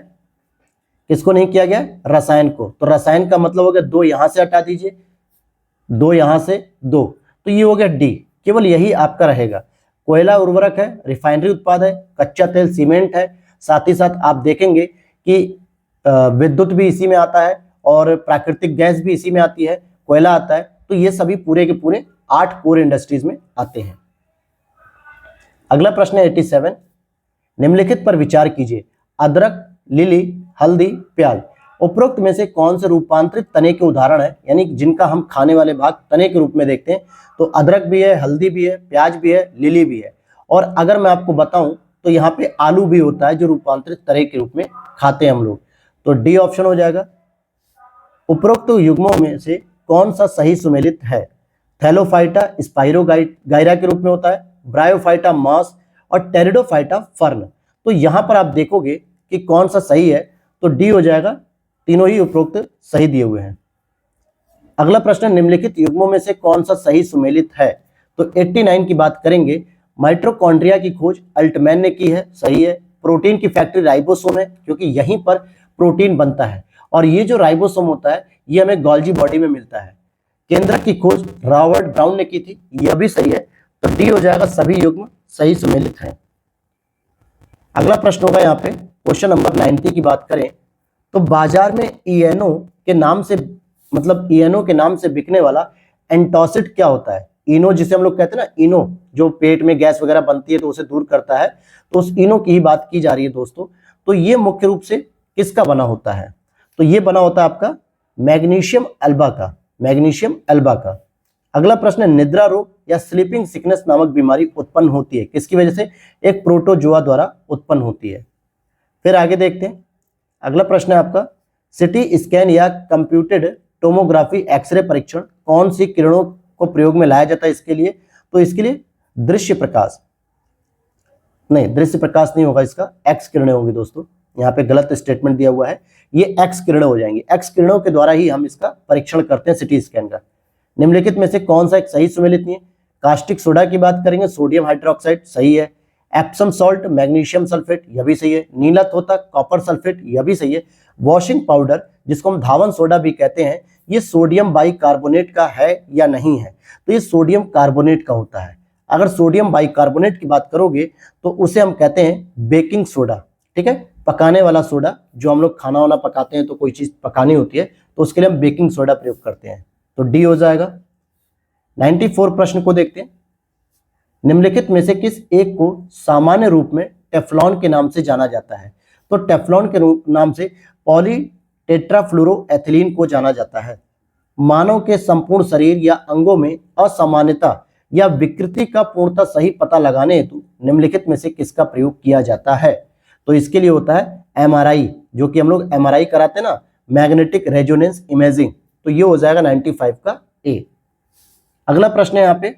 किसको नहीं किया गया? रसायन को। तो रसायन का मतलब हो गया 2 यहां से हटा दीजिए, 2 यहां से 2, तो ये हो गया डी, केवल यही आपका रहेगा। कोयला उर्वरक है, रिफाइनरी उत्पाद है, कच्चा तेल सीमेंट है, साथ ही साथ आप देखेंगे कि विद्युत भी इसी में आता है और प्राकृतिक गैस भी इसी में आती है, कोयला आता है, तो ये सभी पूरे के पूरे 8 कोर इंडस्ट्रीज में आते हैं। अगला प्रश्न है 87, निम्नलिखित पर विचार कीजिए, अदरक, लिली, हल्दी, प्याज, उपरोक्त में से कौन से रूपांतरित तने के उदाहरण है, यानी जिनका हम खाने वाले भाग तने के रूप में देखते हैं? तो अदरक भी है, हल्दी भी है, प्याज भी है, लिली भी है, और अगर मैं आपको बताऊं तो यहाँ पे आलू भी होता है जो रूपांतरित तने के रूप में खाते हैं हम लोग, तो डी ऑप्शन हो जाएगा। उपरोक्त युग्मों में से कौन सा सही सुमेलित है? थैलोफाइटा स्पाइरोगाइरा के रूप में होता है, ब्रायोफाइटा मास और टेरिडोफाइटा फर्न। तो यहां पर आप देखोगे कि कौन सा सही है, तो डी हो जाएगा, तीनों ही उपरोक्त सही दिए हुए हैं। अगला प्रश्न, निम्नलिखित युग्मों में से कौन सा सही सुमेलित है? तो 89 की बात करेंगे, माइटोकॉन्ड्रिया की खोज अल्टमैन ने की है, सही है। प्रोटीन की फैक्ट्री राइबोसोम है, क्योंकि यहीं पर प्रोटीन बनता है, और ये जो राइबोसोम होता है ये हमें गोल्जी बॉडी में मिलता है। केंद्रक की खोज रॉबर्ट ब्राउन ने की थी, यह भी सही है, तो डी हो जाएगा, सभी युग्म सही सुमेलित हैं। अगला प्रश्न होगा यहाँ पे क्वेश्चन नंबर 90 की बात करें तो बाजार में ईएनओ के नाम से बिकने वाला एंटासिड क्या होता है? इनो जिसे हम लोग कहते हैं ना, इनो जो पेट में गैस वगैरह बनती है तो उसे दूर करता है, तो उस इनो की ही बात की जा रही है दोस्तों। तो ये मुख्य रूप से किसका बना होता है? तो ये बना होता है आपका मैग्नीशियम एल्बा का। अगला प्रश्न है, निद्रा रोग या स्लीपिंग सिकनेस नामक बीमारी उत्पन्न होती है किसकी वजह से? एक प्रोटोजोआ द्वारा उत्पन्न होती है। फिर आगे देखते हैं, अगला प्रश्न है आपका, सिटी स्कैन या कंप्यूटेड टोमोग्राफी एक्सरे परीक्षण कौन सी किरणों को प्रयोग में लाया जाता है इसके लिए? तो इसके लिए दृश्य प्रकाश नहीं होगा, इसका एक्स किरणें होंगी दोस्तों। यहाँ पे गलत स्टेटमेंट दिया हुआ है, ये एक्स किरणें हो जाएंगी। एक्स किरणों के द्वारा ही हम इसका परीक्षण करते हैं सिटी स्कैन का। निम्नलिखित में से कौन सा एक सही सुमेलित नहीं है? कास्टिक सोडा की बात करेंगे, सोडियम हाइड्रोक्साइड सही है। एप्सम सॉल्ट, मैग्नीशियम सल्फेट, यह भी सही है। नीला तोता, कॉपर सल्फेट, यह भी सही है। वॉशिंग पाउडर जिसको हम धावन सोडा भी कहते हैं, ये सोडियम बाइकार्बोनेट का है या नहीं है? तो ये सोडियम कार्बोनेट का होता है। अगर सोडियम बाइकार्बोनेट की बात करोगे तो उसे हम कहते हैं बेकिंग सोडा, ठीक है, पकाने वाला सोडा। जो हम लोग खाना वाना पकाते हैं तो कोई चीज पकानी होती है तो उसके लिए हम बेकिंग सोडा प्रयोग करते हैं, तो डी हो जाएगा। 94 प्रश्न को देखते हैं, निम्नलिखित में से किस एक को सामान्य रूप में टेफ्लॉन के नाम से जाना जाता है? तो टेफ्लॉन के नाम से पॉली टेट्राफ्लोरोएथिलीन को जाना जाता है। मानव के संपूर्ण शरीर या अंगों में असामान्यता या विकृति का पूर्णतः सही पता लगाने हेतु निम्नलिखित में से किसका प्रयोग किया जाता है? तो इसके लिए होता है एमआरआई, जो कि हम लोग एमआरआई कराते हैं ना, मैग्नेटिक रेजोनेंस इमेजिंग, तो ये हो जाएगा 95 का ए। अगला प्रश्न है यहाँ पे,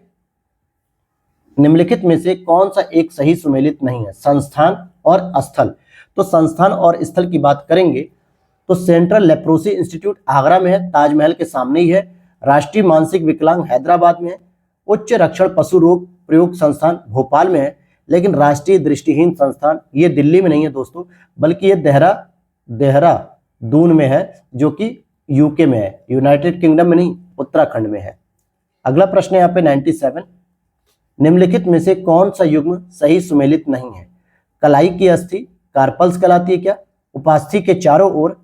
निम्नलिखित में से कौन सा एक सही सुमेलित नहीं है? संस्थान और स्थल। तो संस्थान और स्थल की बात करेंगे तो सेंट्रल लेप्रोसी इंस्टीट्यूट आगरा में है, ताजमहल के सामने ही है। राष्ट्रीय मानसिक विकलांग हैदराबाद में है, उच्च रक्षण पशु रोग प्रयोग संस्थान भोपाल में है, लेकिन राष्ट्रीय दृष्टिहीन संस्थान ये दिल्ली में नहीं है दोस्तों, बल्कि ये देहरादून में है, जो कि यूके में है, यूनाइटेड किंगडम में नहीं, उत्तराखंड में है। अगला प्रश्न है यहाँ पे 97, निम्नलिखित में से कौन सा युग्म सही सुमेलित नहीं है? कलाई की अस्थि कार्पल्स कहलाती है क्या? उपास्थि के चारों ओर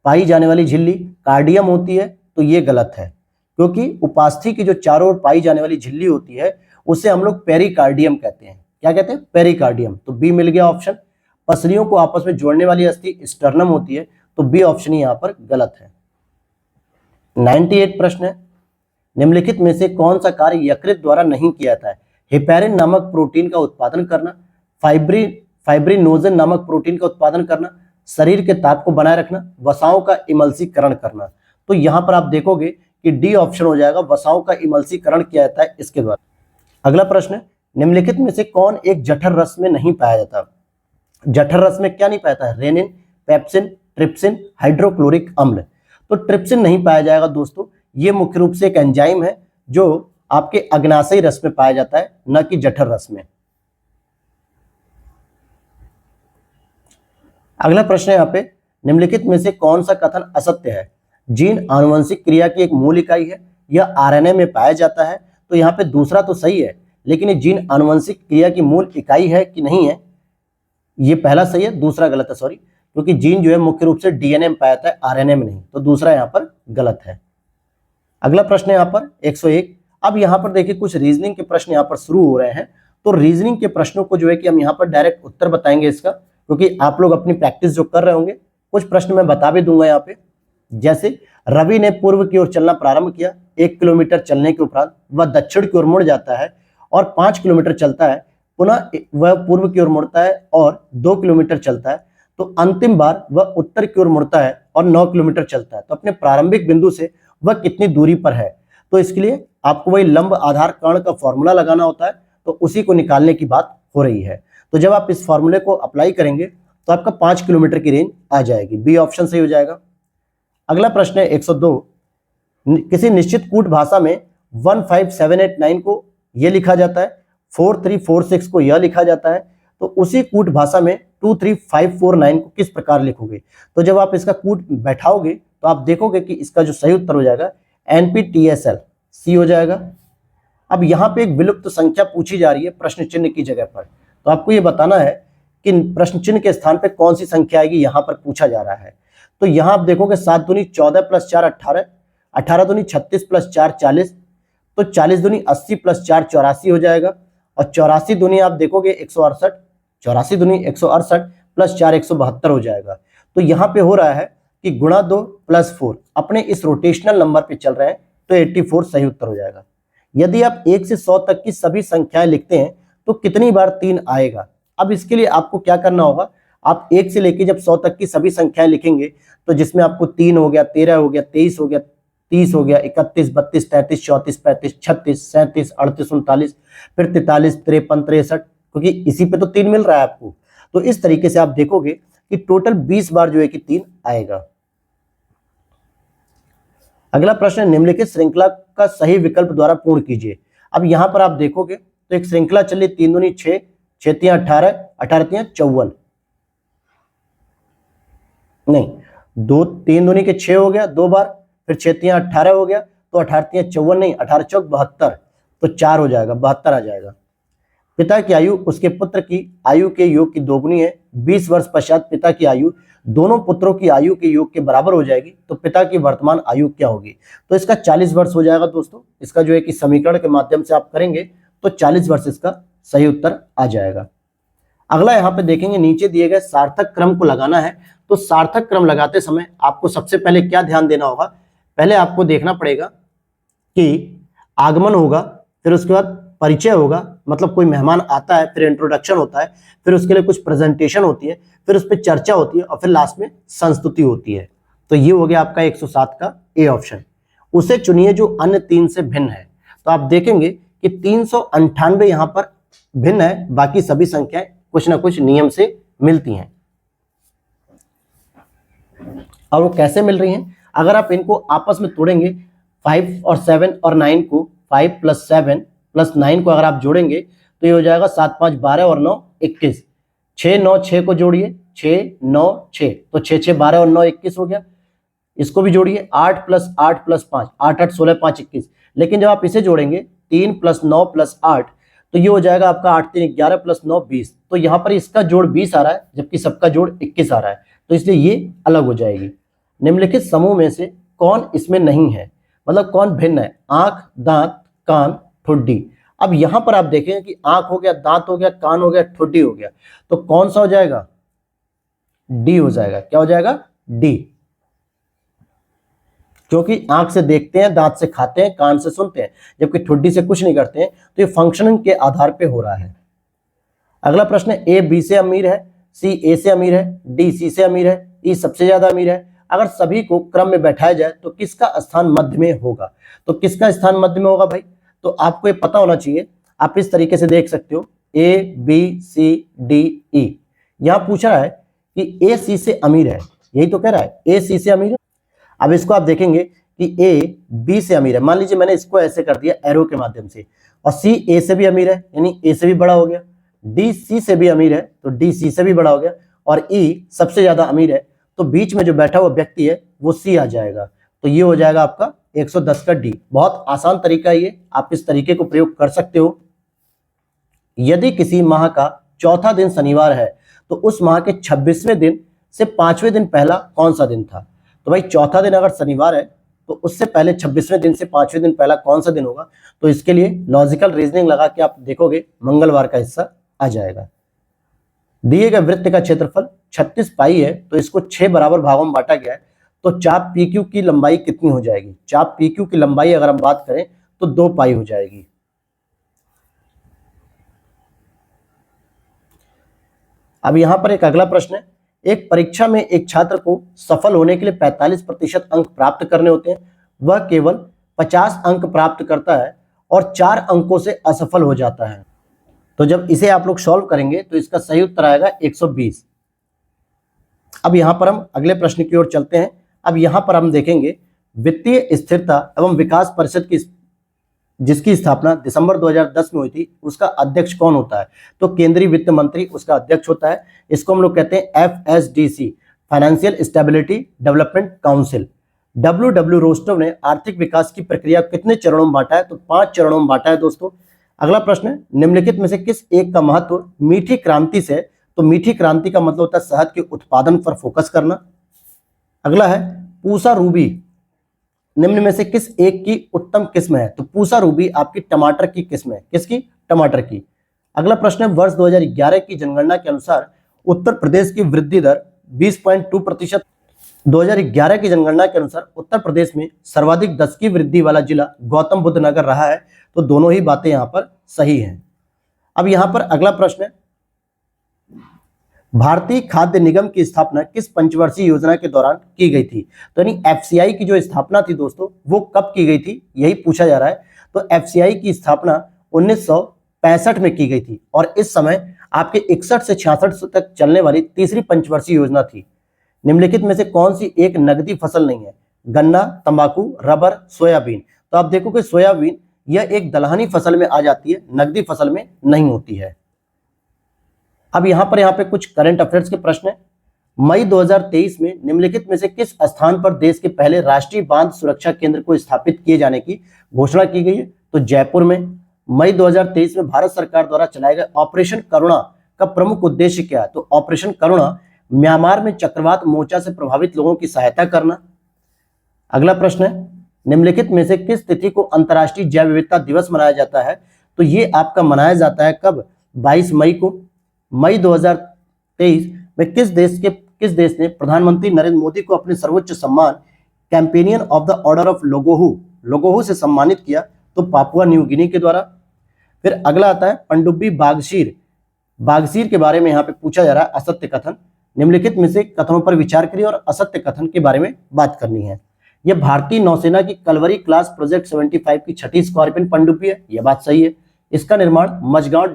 पाई जाने वाली झिल्ली कार्डियम होती है, तो ये गलत है, क्योंकि उपास्थि की जो चारों ओर पाई जाने वाली झिल्ली होती है उसे हम लोग पेरिकार्डियम कहते हैं। क्या कहते हैं? पेरिकार्डियम। तो बी मिल गया ऑप्शन। पसलियों को आपस में जोड़ने वाली अस्थि स्टर्नम होती है, तो बी ऑप्शन ही यहाँ पर गलत है। 98 प्रश्न है, निम्नलिखित में से कौन सा कार्य यकृत द्वारा नहीं किया जाता है? हेपेरिन नामक प्रोटीन का उत्पादन करना, फाइब्रिनोजन नामक प्रोटीन का उत्पादन करना, शरीर के ताप को बनाए रखना, वसाओं का इमल्सीकरण करना। तो यहां पर आप देखोगे कि डी ऑप्शन हो जाएगा, वसाओं का इमल्सीकरण किया जाता है इसके द्वारा। अगला प्रश्न है, निम्नलिखित में से कौन एक जठर रस में नहीं पाया जाता? जठर रस में क्या नहीं पाया जाता है? रेनिन, पेप्सिन, ट्रिप्सिन, हाइड्रोक्लोरिक अम्ल। तो ट्रिप्सिन नहीं पाया जाएगा दोस्तों, ये मुख्य रूप से एक एंजाइम है जो आपके अग्नाशयी रस में पाया जाता है, न कि जठर रस में। अगला प्रश्न है यहाँ पे, निम्नलिखित में से कौन सा कथन असत्य है? जीन आनुवंशिक क्रिया की एक मूल इकाई है, यह आरएनए में पाया जाता है। तो यहाँ पे दूसरा तो सही है, लेकिन ये जीन आनुवंशिक क्रिया की मूल इकाई है कि नहीं है, ये पहला सही है, दूसरा गलत है, सॉरी, क्योंकि जीन जो है मुख्य रूप से डीएनए में पाया जाता है, आरएनए में नहीं। तो दूसरा यहाँ पर गलत है। अगला प्रश्न है यहाँ पर 101। अब यहाँ पर देखिए कुछ रीजनिंग के प्रश्न यहाँ पर शुरू हो रहे हैं, तो रीजनिंग के प्रश्नों को जो है कि हम यहाँ पर डायरेक्ट उत्तर बताएंगे इसका, क्योंकि आप लोग अपनी प्रैक्टिस जो कर रहे होंगे, कुछ प्रश्न मैं बता भी दूंगा यहाँ पे। जैसे रवि ने पूर्व की ओर चलना प्रारंभ किया, 1 किलोमीटर चलने के उपरांत वह दक्षिण की ओर मुड़ जाता है और 5 किलोमीटर चलता है, पुनः वह पूर्व की ओर मुड़ता है और 2 किलोमीटर चलता है, तो अंतिम बार वह उत्तर की ओर मुड़ता है और 9 किलोमीटर चलता है। तो अपने प्रारंभिक बिंदु से वह कितनी दूरी पर है? तो इसके लिए आपको वही लंब आधार कर्ण का फॉर्मूला लगाना होता है, तो उसी को निकालने की बात हो रही है। तो जब आप इस फॉर्मूले को अप्लाई करेंगे तो आपका 5 किलोमीटर की रेंज आ जाएगी, बी ऑप्शन सही हो जाएगा। अगला प्रश्न है 102, किसी निश्चित कूट भाषा में 15789 को यह लिखा जाता है, 4346 को यह लिखा जाता है, तो उसी कूट भाषा में 23549 को किस प्रकार लिखोगे? तो जब आप इसका कूट बैठाओगे तो आप देखोगे कि इसका जो सही उत्तर हो जाएगा NPTSL, सी हो जाएगा। अब यहाँ पे एक विलुप्त संख्या पूछी जा रही है प्रश्न चिन्ह की जगह पर, तो आपको ये बताना है कि प्रश्न चिन्ह के स्थान पे कौन सी संख्या आएगी, यहाँ पर पूछा जा रहा है। तो यहाँ आप देखोगे 7 दूनी 14 प्लस 4 18, 18 दूनी 36 प्लस 4 40, तो 40 दूनी 80 प्लस 4 84 हो जाएगा, और 84 दूनी आप देखोगे 168, 84 दूनी 168 प्लस 4 172 हो जाएगा। तो यहाँ पे हो रहा है कि गुणा 2 प्लस 4, अपने इस रोटेशनल नंबर पे चल रहे हैं, तो 84 सही उत्तर हो जाएगा। यदि आप 1 से 100 तक की सभी संख्याएं लिखते हैं तो कितनी बार 3 आएगा? अब इसके लिए आपको क्या करना होगा, आप 1 से लेके जब 100 तक की सभी संख्याएं लिखेंगे, तो जिसमें आपको 3 हो गया, 13 हो गया, 23 हो गया, 30 हो गया, 31 32 33 34 35 36 37 38 39, फिर 43 53 63, क्योंकि इसी पे तो 3 मिल रहा है आपको। तो इस तरीके से आप देखोगे कि टोटल 20 बार जो है कि 3 आएगा। अगला प्रश्न, निम्नलिखित श्रृंखला का सही विकल्प द्वारा पूर्ण कीजिए। अब यहां पर आप देखोगे तो एक श्रृंखला चली 3 दूनी 6, 6 तियां 18, 18 तियां 54, नहीं 3 दूनी के 6 हो गया 2 बार, फिर 6 तियां 18 हो गया, तो 18 तियां 54 नहीं, 18 चौक 72, तो 4 हो जाएगा, 72 आ जाएगा। पिता की आयु उसके पुत्र की आयु के योग की दोगुनी है, 20 वर्ष पश्चात पिता की आयु दोनों पुत्रों की आयु के योग के बराबर हो जाएगी, तो पिता की वर्तमान आयु क्या होगी? तो इसका 40 वर्ष हो जाएगा दोस्तों। इसका जो है कि समीकरण के माध्यम से आप करेंगे तो 40 वर्ष इसका सही उत्तर आ जाएगा। अगला यहाँ पे देखेंगे, नीचे दिए गए सार्थक क्रम को लगाना है। तो सार्थक क्रम लगाते समय आपको सबसे पहले क्या ध्यान देना होगा? पहले आपको देखना पड़ेगा कि आगमन होगा, फिर उसके बाद परिचय होगा, मतलब कोई मेहमान आता है, फिर इंट्रोडक्शन होता है, फिर उसके लिए कुछ प्रेजेंटेशन होती है, फिर उस पर चर्चा होती है, और फिर लास्ट में संस्तुति होती है। तो ये हो गया आपका 107 का ए ऑप्शन। उसे चुनिए जो अन्य 3 से भिन्न है। तो आप देखेंगे कि 398 यहाँ पर भिन्न है, बाकी सभी संख्याएं कुछ ना कुछ नियम से मिलती हैं। और वो कैसे मिल रही हैं? अगर आप इनको आपस में तोड़ेंगे, 5 और 7 और 9 को 5 + 7 + 9 को अगर आप जोड़ेंगे तो ये हो जाएगा 7 5 12 और 9 21। 6 9 6 को जोड़िए, 6 9 6, तो 6 6 12 और 9 21 हो गया। इसको भी जोड़िए, 8 + 8 + 5, 8 8 16 5 21। लेकिन जब आप इसे जोड़ेंगे 3 + 9 + 8, तो ये हो जाएगा आपका 8 3 11 + 9 20। तो यहाँ पर इसका जोड़ 20 आ रहा है जबकि सबका जोड़ 21 आ रहा है, तो इसलिए ये अलग हो जाएगी। निम्नलिखित समूह में से कौन इसमें नहीं है, मतलब कौन भिन्न है? आंख, दांत, कान, ठुड्डी। अब यहां पर आप देखें कि आंख हो गया, दांत हो गया, कान हो गया, ठुड्डी हो गया, तो कौन सा हो जाएगा? डी हो जाएगा। क्या हो जाएगा? डी। क्योंकि आंख से देखते हैं, दांत से खाते हैं, कान से सुनते हैं, जबकि ठुड्डी से कुछ नहीं करते हैं, तो ये फंक्शनिंग के आधार पे हो रहा है। अगला प्रश्न है, ए बी से अमीर है, सी ए से अमीर है, डी सी से अमीर है, ई सबसे ज्यादा अमीर है। अगर सभी को क्रम में बैठाया जाए तो किसका स्थान मध्य में होगा? तो किसका स्थान मध्य में होगा भाई? तो आपको ये पता होना चाहिए। आप इस तरीके से देख सकते हो, A B C D E. यहां पूछ रहा है कि ए सी से अमीर है, यही तो कह रहा है, ए सी से अमीर है। अब इसको आप देखेंगे कि ए बी से अमीर है, मान लीजिए मैंने इसको ऐसे कर दिया एरो के माध्यम से, और सी ए से भी अमीर है, यानी ए से भी बड़ा हो गया। डी सी से भी अमीर है, तो डी सी से भी बड़ा हो गया, और ई सबसे ज्यादा अमीर है, तो बीच में जो बैठा हुआ व्यक्ति है वो सी आ जाएगा। तो ये हो जाएगा आपका 110 का डी। बहुत आसान तरीका है ये, आप इस तरीके को प्रयोग कर सकते हो। यदि किसी माह का चौथा दिन शनिवार है तो उस माह के 26वें दिन से 5वें दिन पहला कौन सा दिन था? तो भाई चौथा दिन अगर शनिवार है तो उससे पहले 26वें दिन से 5वें दिन पहला कौन सा दिन होगा? तो इसके लिए लॉजिकल रीजनिंग लगा के आप देखोगे, मंगलवार का हिस्सा आ जाएगा। दिए गए वृत्त का क्षेत्रफल 36 पाई है, तो इसको 6 बराबर भागों में बांटा गया है, तो चाप पी क्यू की लंबाई कितनी हो जाएगी? चाप पी क्यू की लंबाई अगर हम बात करें तो 2 पाई हो जाएगी। अब यहां पर एक अगला प्रश्न है, एक परीक्षा में एक छात्र को सफल होने के लिए 45% अंक प्राप्त करने होते हैं, वह केवल 50 अंक प्राप्त करता है और 4 अंकों से असफल हो जाता है। तो जब इसे आप लोग सॉल्व करेंगे तो इसका सही उत्तर आएगा 120। अब यहां पर हम अगले प्रश्न की ओर चलते हैं। अब यहां पर हम देखेंगे वित्तीय स्थिरता एवं विकास परिषद की जिसकी स्थापना दिसंबर 2010 में हुई थी, उसका अध्यक्ष कौन होता है? तो केंद्रीय वित्त मंत्री उसका अध्यक्ष होता है। इसको हम लोग कहते हैं FSDC, financial stability development council. W Rostow ने आर्थिक विकास की प्रक्रिया कितने चरणों में बांटा है? तो 5 चरणों में बांटा है दोस्तों। अगला प्रश्न है, निम्नलिखित में से किस एक का महत्व मीठी क्रांति से? तो मीठी क्रांति का मतलब होता है शहद के उत्पादन पर फोकस करना। अगला है, पूसा रूबी निम्न में से किस एक की उत्तम किस्म है? तो पूसा रूबी आपकी टमाटर की किस्म है। किसकी? टमाटर की। अगला प्रश्न है, वर्ष 2011 की जनगणना के अनुसार उत्तर प्रदेश की वृद्धि दर 20.2%। 2011 की जनगणना के अनुसार उत्तर प्रदेश में सर्वाधिक 10 की वृद्धि वाला जिला गौतम बुद्ध नगर रहा है। तो दोनों ही बातें यहां पर सही हैं। अब यहां पर अगला प्रश्न है, भारतीय खाद्य निगम की स्थापना किस पंचवर्षीय योजना के दौरान की गई थी? तो यानी एफसीआई की जो स्थापना थी दोस्तों, वो कब की गई थी, यही पूछा जा रहा है। तो एफसीआई की स्थापना 1965 में की गई थी, और इस समय आपके 61 से 66 तक चलने वाली तीसरी पंचवर्षीय योजना थी। निम्नलिखित में से कौन सी एक नकदी फसल नहीं है? गन्ना, तंबाकू, रबर, सोयाबीन। तो आप देखो कि सोयाबीन यह एक दलहनी फसल में आ जाती है, नकदी फसल में नहीं होती है। अब यहाँ पे कुछ करंट अफेयर्स के प्रश्न हैं। मई 2023 में निम्नलिखित में से किस स्थान पर देश के पहले राष्ट्रीय बांध सुरक्षा केंद्र को स्थापित किए जाने की घोषणा की गई है? तो जयपुर में। मई 2023 में भारत सरकार द्वारा चलाए गए ऑपरेशन करुणा का प्रमुख उद्देश्य क्या है? तो ऑपरेशन करुणा म्यांमार में चक्रवात मोर्चा से प्रभावित लोगों की सहायता करना। अगला प्रश्न है, निम्नलिखित में से किस तिथि को अंतर्राष्ट्रीय जैव विविधता दिवस मनाया जाता है? तो ये आपका मनाया जाता है कब? 22 मई को। मई 2023 में किस देश ने प्रधानमंत्री नरेंद्र मोदी को अपने सर्वोच्च सम्मान companion of the order of लोगोहू से सम्मानित किया? तो पापुआ न्यू गिनी के द्वारा। फिर अगला आता है पनडुब्बी बागशीर के बारे में यहाँ पे पूछा जा रहा है असत्य कथन। निम्नलिखित में से कथनों पर विचार करिए और असत्य कथन के बारे में बात करनी है। यह भारतीय नौसेना की कलवरी क्लास प्रोजेक्ट 75 की 6ठी स्क्वाड्रन पनडुब्बी है, यह बात सही है। इसका निर्माण मझगांव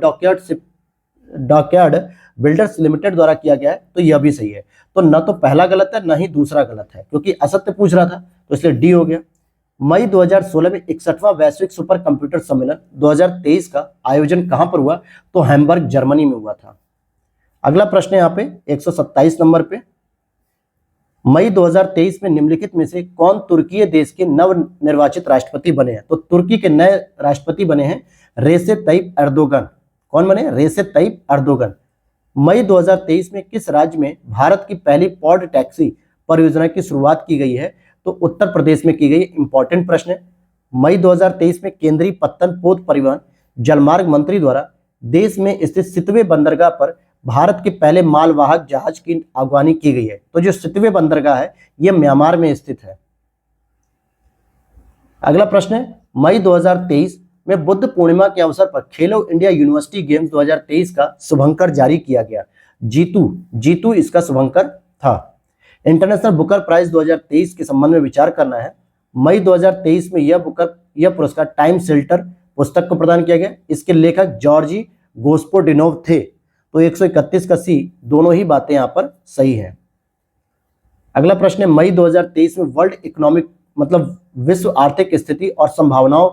डॉकयार्ड बिल्डर्स लिमिटेड द्वारा किया गया है, तो यह भी सही है। तो न तो पहला गलत है, न ही दूसरा गलत है, क्योंकि असत्य पूछ रहा था, तो इसलिए डी हो गया। मई 2016 में 61वां वैश्विक सुपर कंप्यूटर सम्मेलन 2023 का आयोजन कहां पर हुआ? तो हैम्बर्ग जर्मनी में हुआ था। अगला प्रश्न है यहाँ पे 127 नंबर पे, मई 2023 में निम्नलिखित में से कौन तुर्की देश के नव निर्वाचित राष्ट्रपति बने हैं? तो तुर्की के नए राष्ट्रपति बने हैं रेसेप तय्यिप एर्दोगन। कौन बने? Recep Tayyip Erdogan. मई 2023 में किस राज्य में भारत की पहली पॉड टैक्सी परियोजना की शुरुआत की गई है? तो उत्तर प्रदेश में की गई। इंपॉर्टेंट प्रश्न है। मई 2023 में केंद्रीय पत्तन पोत परिवहन जलमार्ग मंत्री द्वारा देश में स्थित सितवे बंदरगाह पर भारत के पहले मालवाहक जहाज की अगवानी की गई है। तो जो सितवे बंदरगाह है यह म्यांमार में स्थित है। अगला प्रश्न है, मई 2023 में बुद्ध पूर्णिमा के अवसर पर खेलो इंडिया यूनिवर्सिटी गेम्स 2023 का शुभंकर जारी किया गया। जीतू इसका शुभंकर था। इंटरनेशनल बुकर प्राइज 2023 के संबंध में विचार करना है। मई 2023 में यह पुरस्कार टाइम शेल्टर पुस्तक को प्रदान किया गया। इसके लेखक जॉर्जी गोस्पोडिनोव थे। तो 131 का सी, दोनों ही बातें यहां पर सही है। अगला प्रश्न है, मई 2023 में वर्ल्ड इकोनॉमिक मतलब विश्व आर्थिक स्थिति और संभावनाओं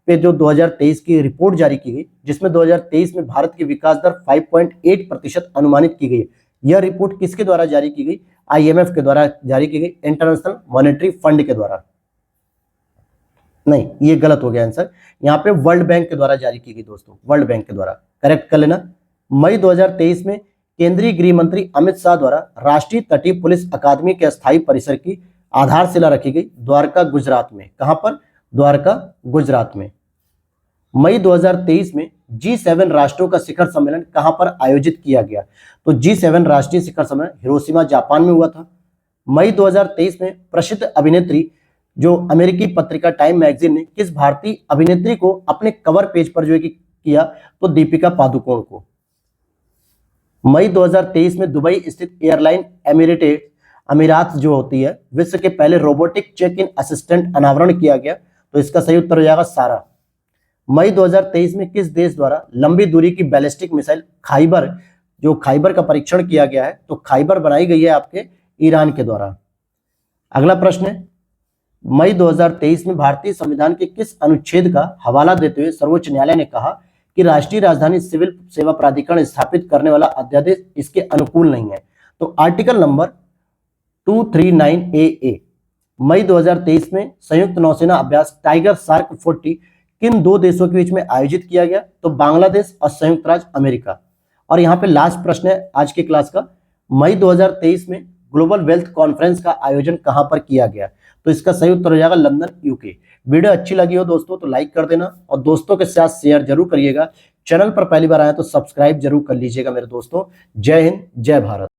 पे जो 2023 की रिपोर्ट जारी की गई, जिसमें 2023 में भारत की विकास दर 5.8% अनुमानित की गई। यह रिपोर्ट किसके द्वारा जारी की गई? IMF के द्वारा जारी की गई, इंटरनेशनल मॉनेटरी फंड के द्वारा। नहीं, ये गलत हो गया आंसर। यहाँ पे वर्ल्ड बैंक के द्वारा जारी की गई दोस्तों, वर्ल्ड बैंक के द्वारा, करेक्ट कर लेना। मई 2023 में केंद्रीय गृह मंत्री अमित शाह द्वारा राष्ट्रीय तटीय पुलिस अकादमी के अस्थायी परिसर की आधारशिला रखी गई द्वारका गुजरात में। कहां पर? द्वारका गुजरात में। मई 2023 में G7 राष्ट्रों का शिखर सम्मेलन कहां पर आयोजित किया गया? तो G7 राष्ट्रीय शिखर सम्मेलन हिरोशिमा जापान में हुआ था। मई 2023 में प्रसिद्ध अभिनेत्री जो अमेरिकी पत्रिका टाइम मैगजीन ने किस भारतीय अभिनेत्री को अपने कवर पेज पर जो है किया? तो दीपिका पादुकोण को। मई 2023 में दुबई स्थित एयरलाइन अमीरात जो होती है, विश्व के पहले रोबोटिक चेक इन असिस्टेंट अनावरण किया गया। तो इसका सही उत्तर हो जाएगा सारा। मई 2023 में किस देश द्वारा लंबी दूरी की बैलिस्टिक मिसाइल खाइबर का परीक्षण किया गया है? तो खाइबर बनाई गई है आपके ईरान के द्वारा। अगला प्रश्न है, मई 2023 में भारतीय संविधान के किस अनुच्छेद का हवाला देते हुए सर्वोच्च न्यायालय ने कहा कि राष्ट्रीय राजधानी सिविल सेवा प्राधिकरण स्थापित करने वाला अध्यादेश इसके अनुकूल नहीं है? तो आर्टिकल नंबर 239AA। मई 2023 में संयुक्त नौसेना अभ्यास टाइगर शार्क 40 किन दो देशों के बीच में आयोजित किया गया? तो बांग्लादेश और संयुक्त राज्य अमेरिका। और यहाँ पे लास्ट प्रश्न है आज की क्लास का, मई 2023 में ग्लोबल वेल्थ कॉन्फ्रेंस का आयोजन कहां पर किया गया? तो इसका सही उत्तर हो जाएगा लंदन, यूके। वीडियो अच्छी लगी हो दोस्तों तो लाइक कर देना और दोस्तों के साथ शेयर जरूर करिएगा। चैनल पर पहली बार आए तो सब्सक्राइब जरूर कर लीजिएगा मेरे दोस्तों। जय हिंद, जय भारत।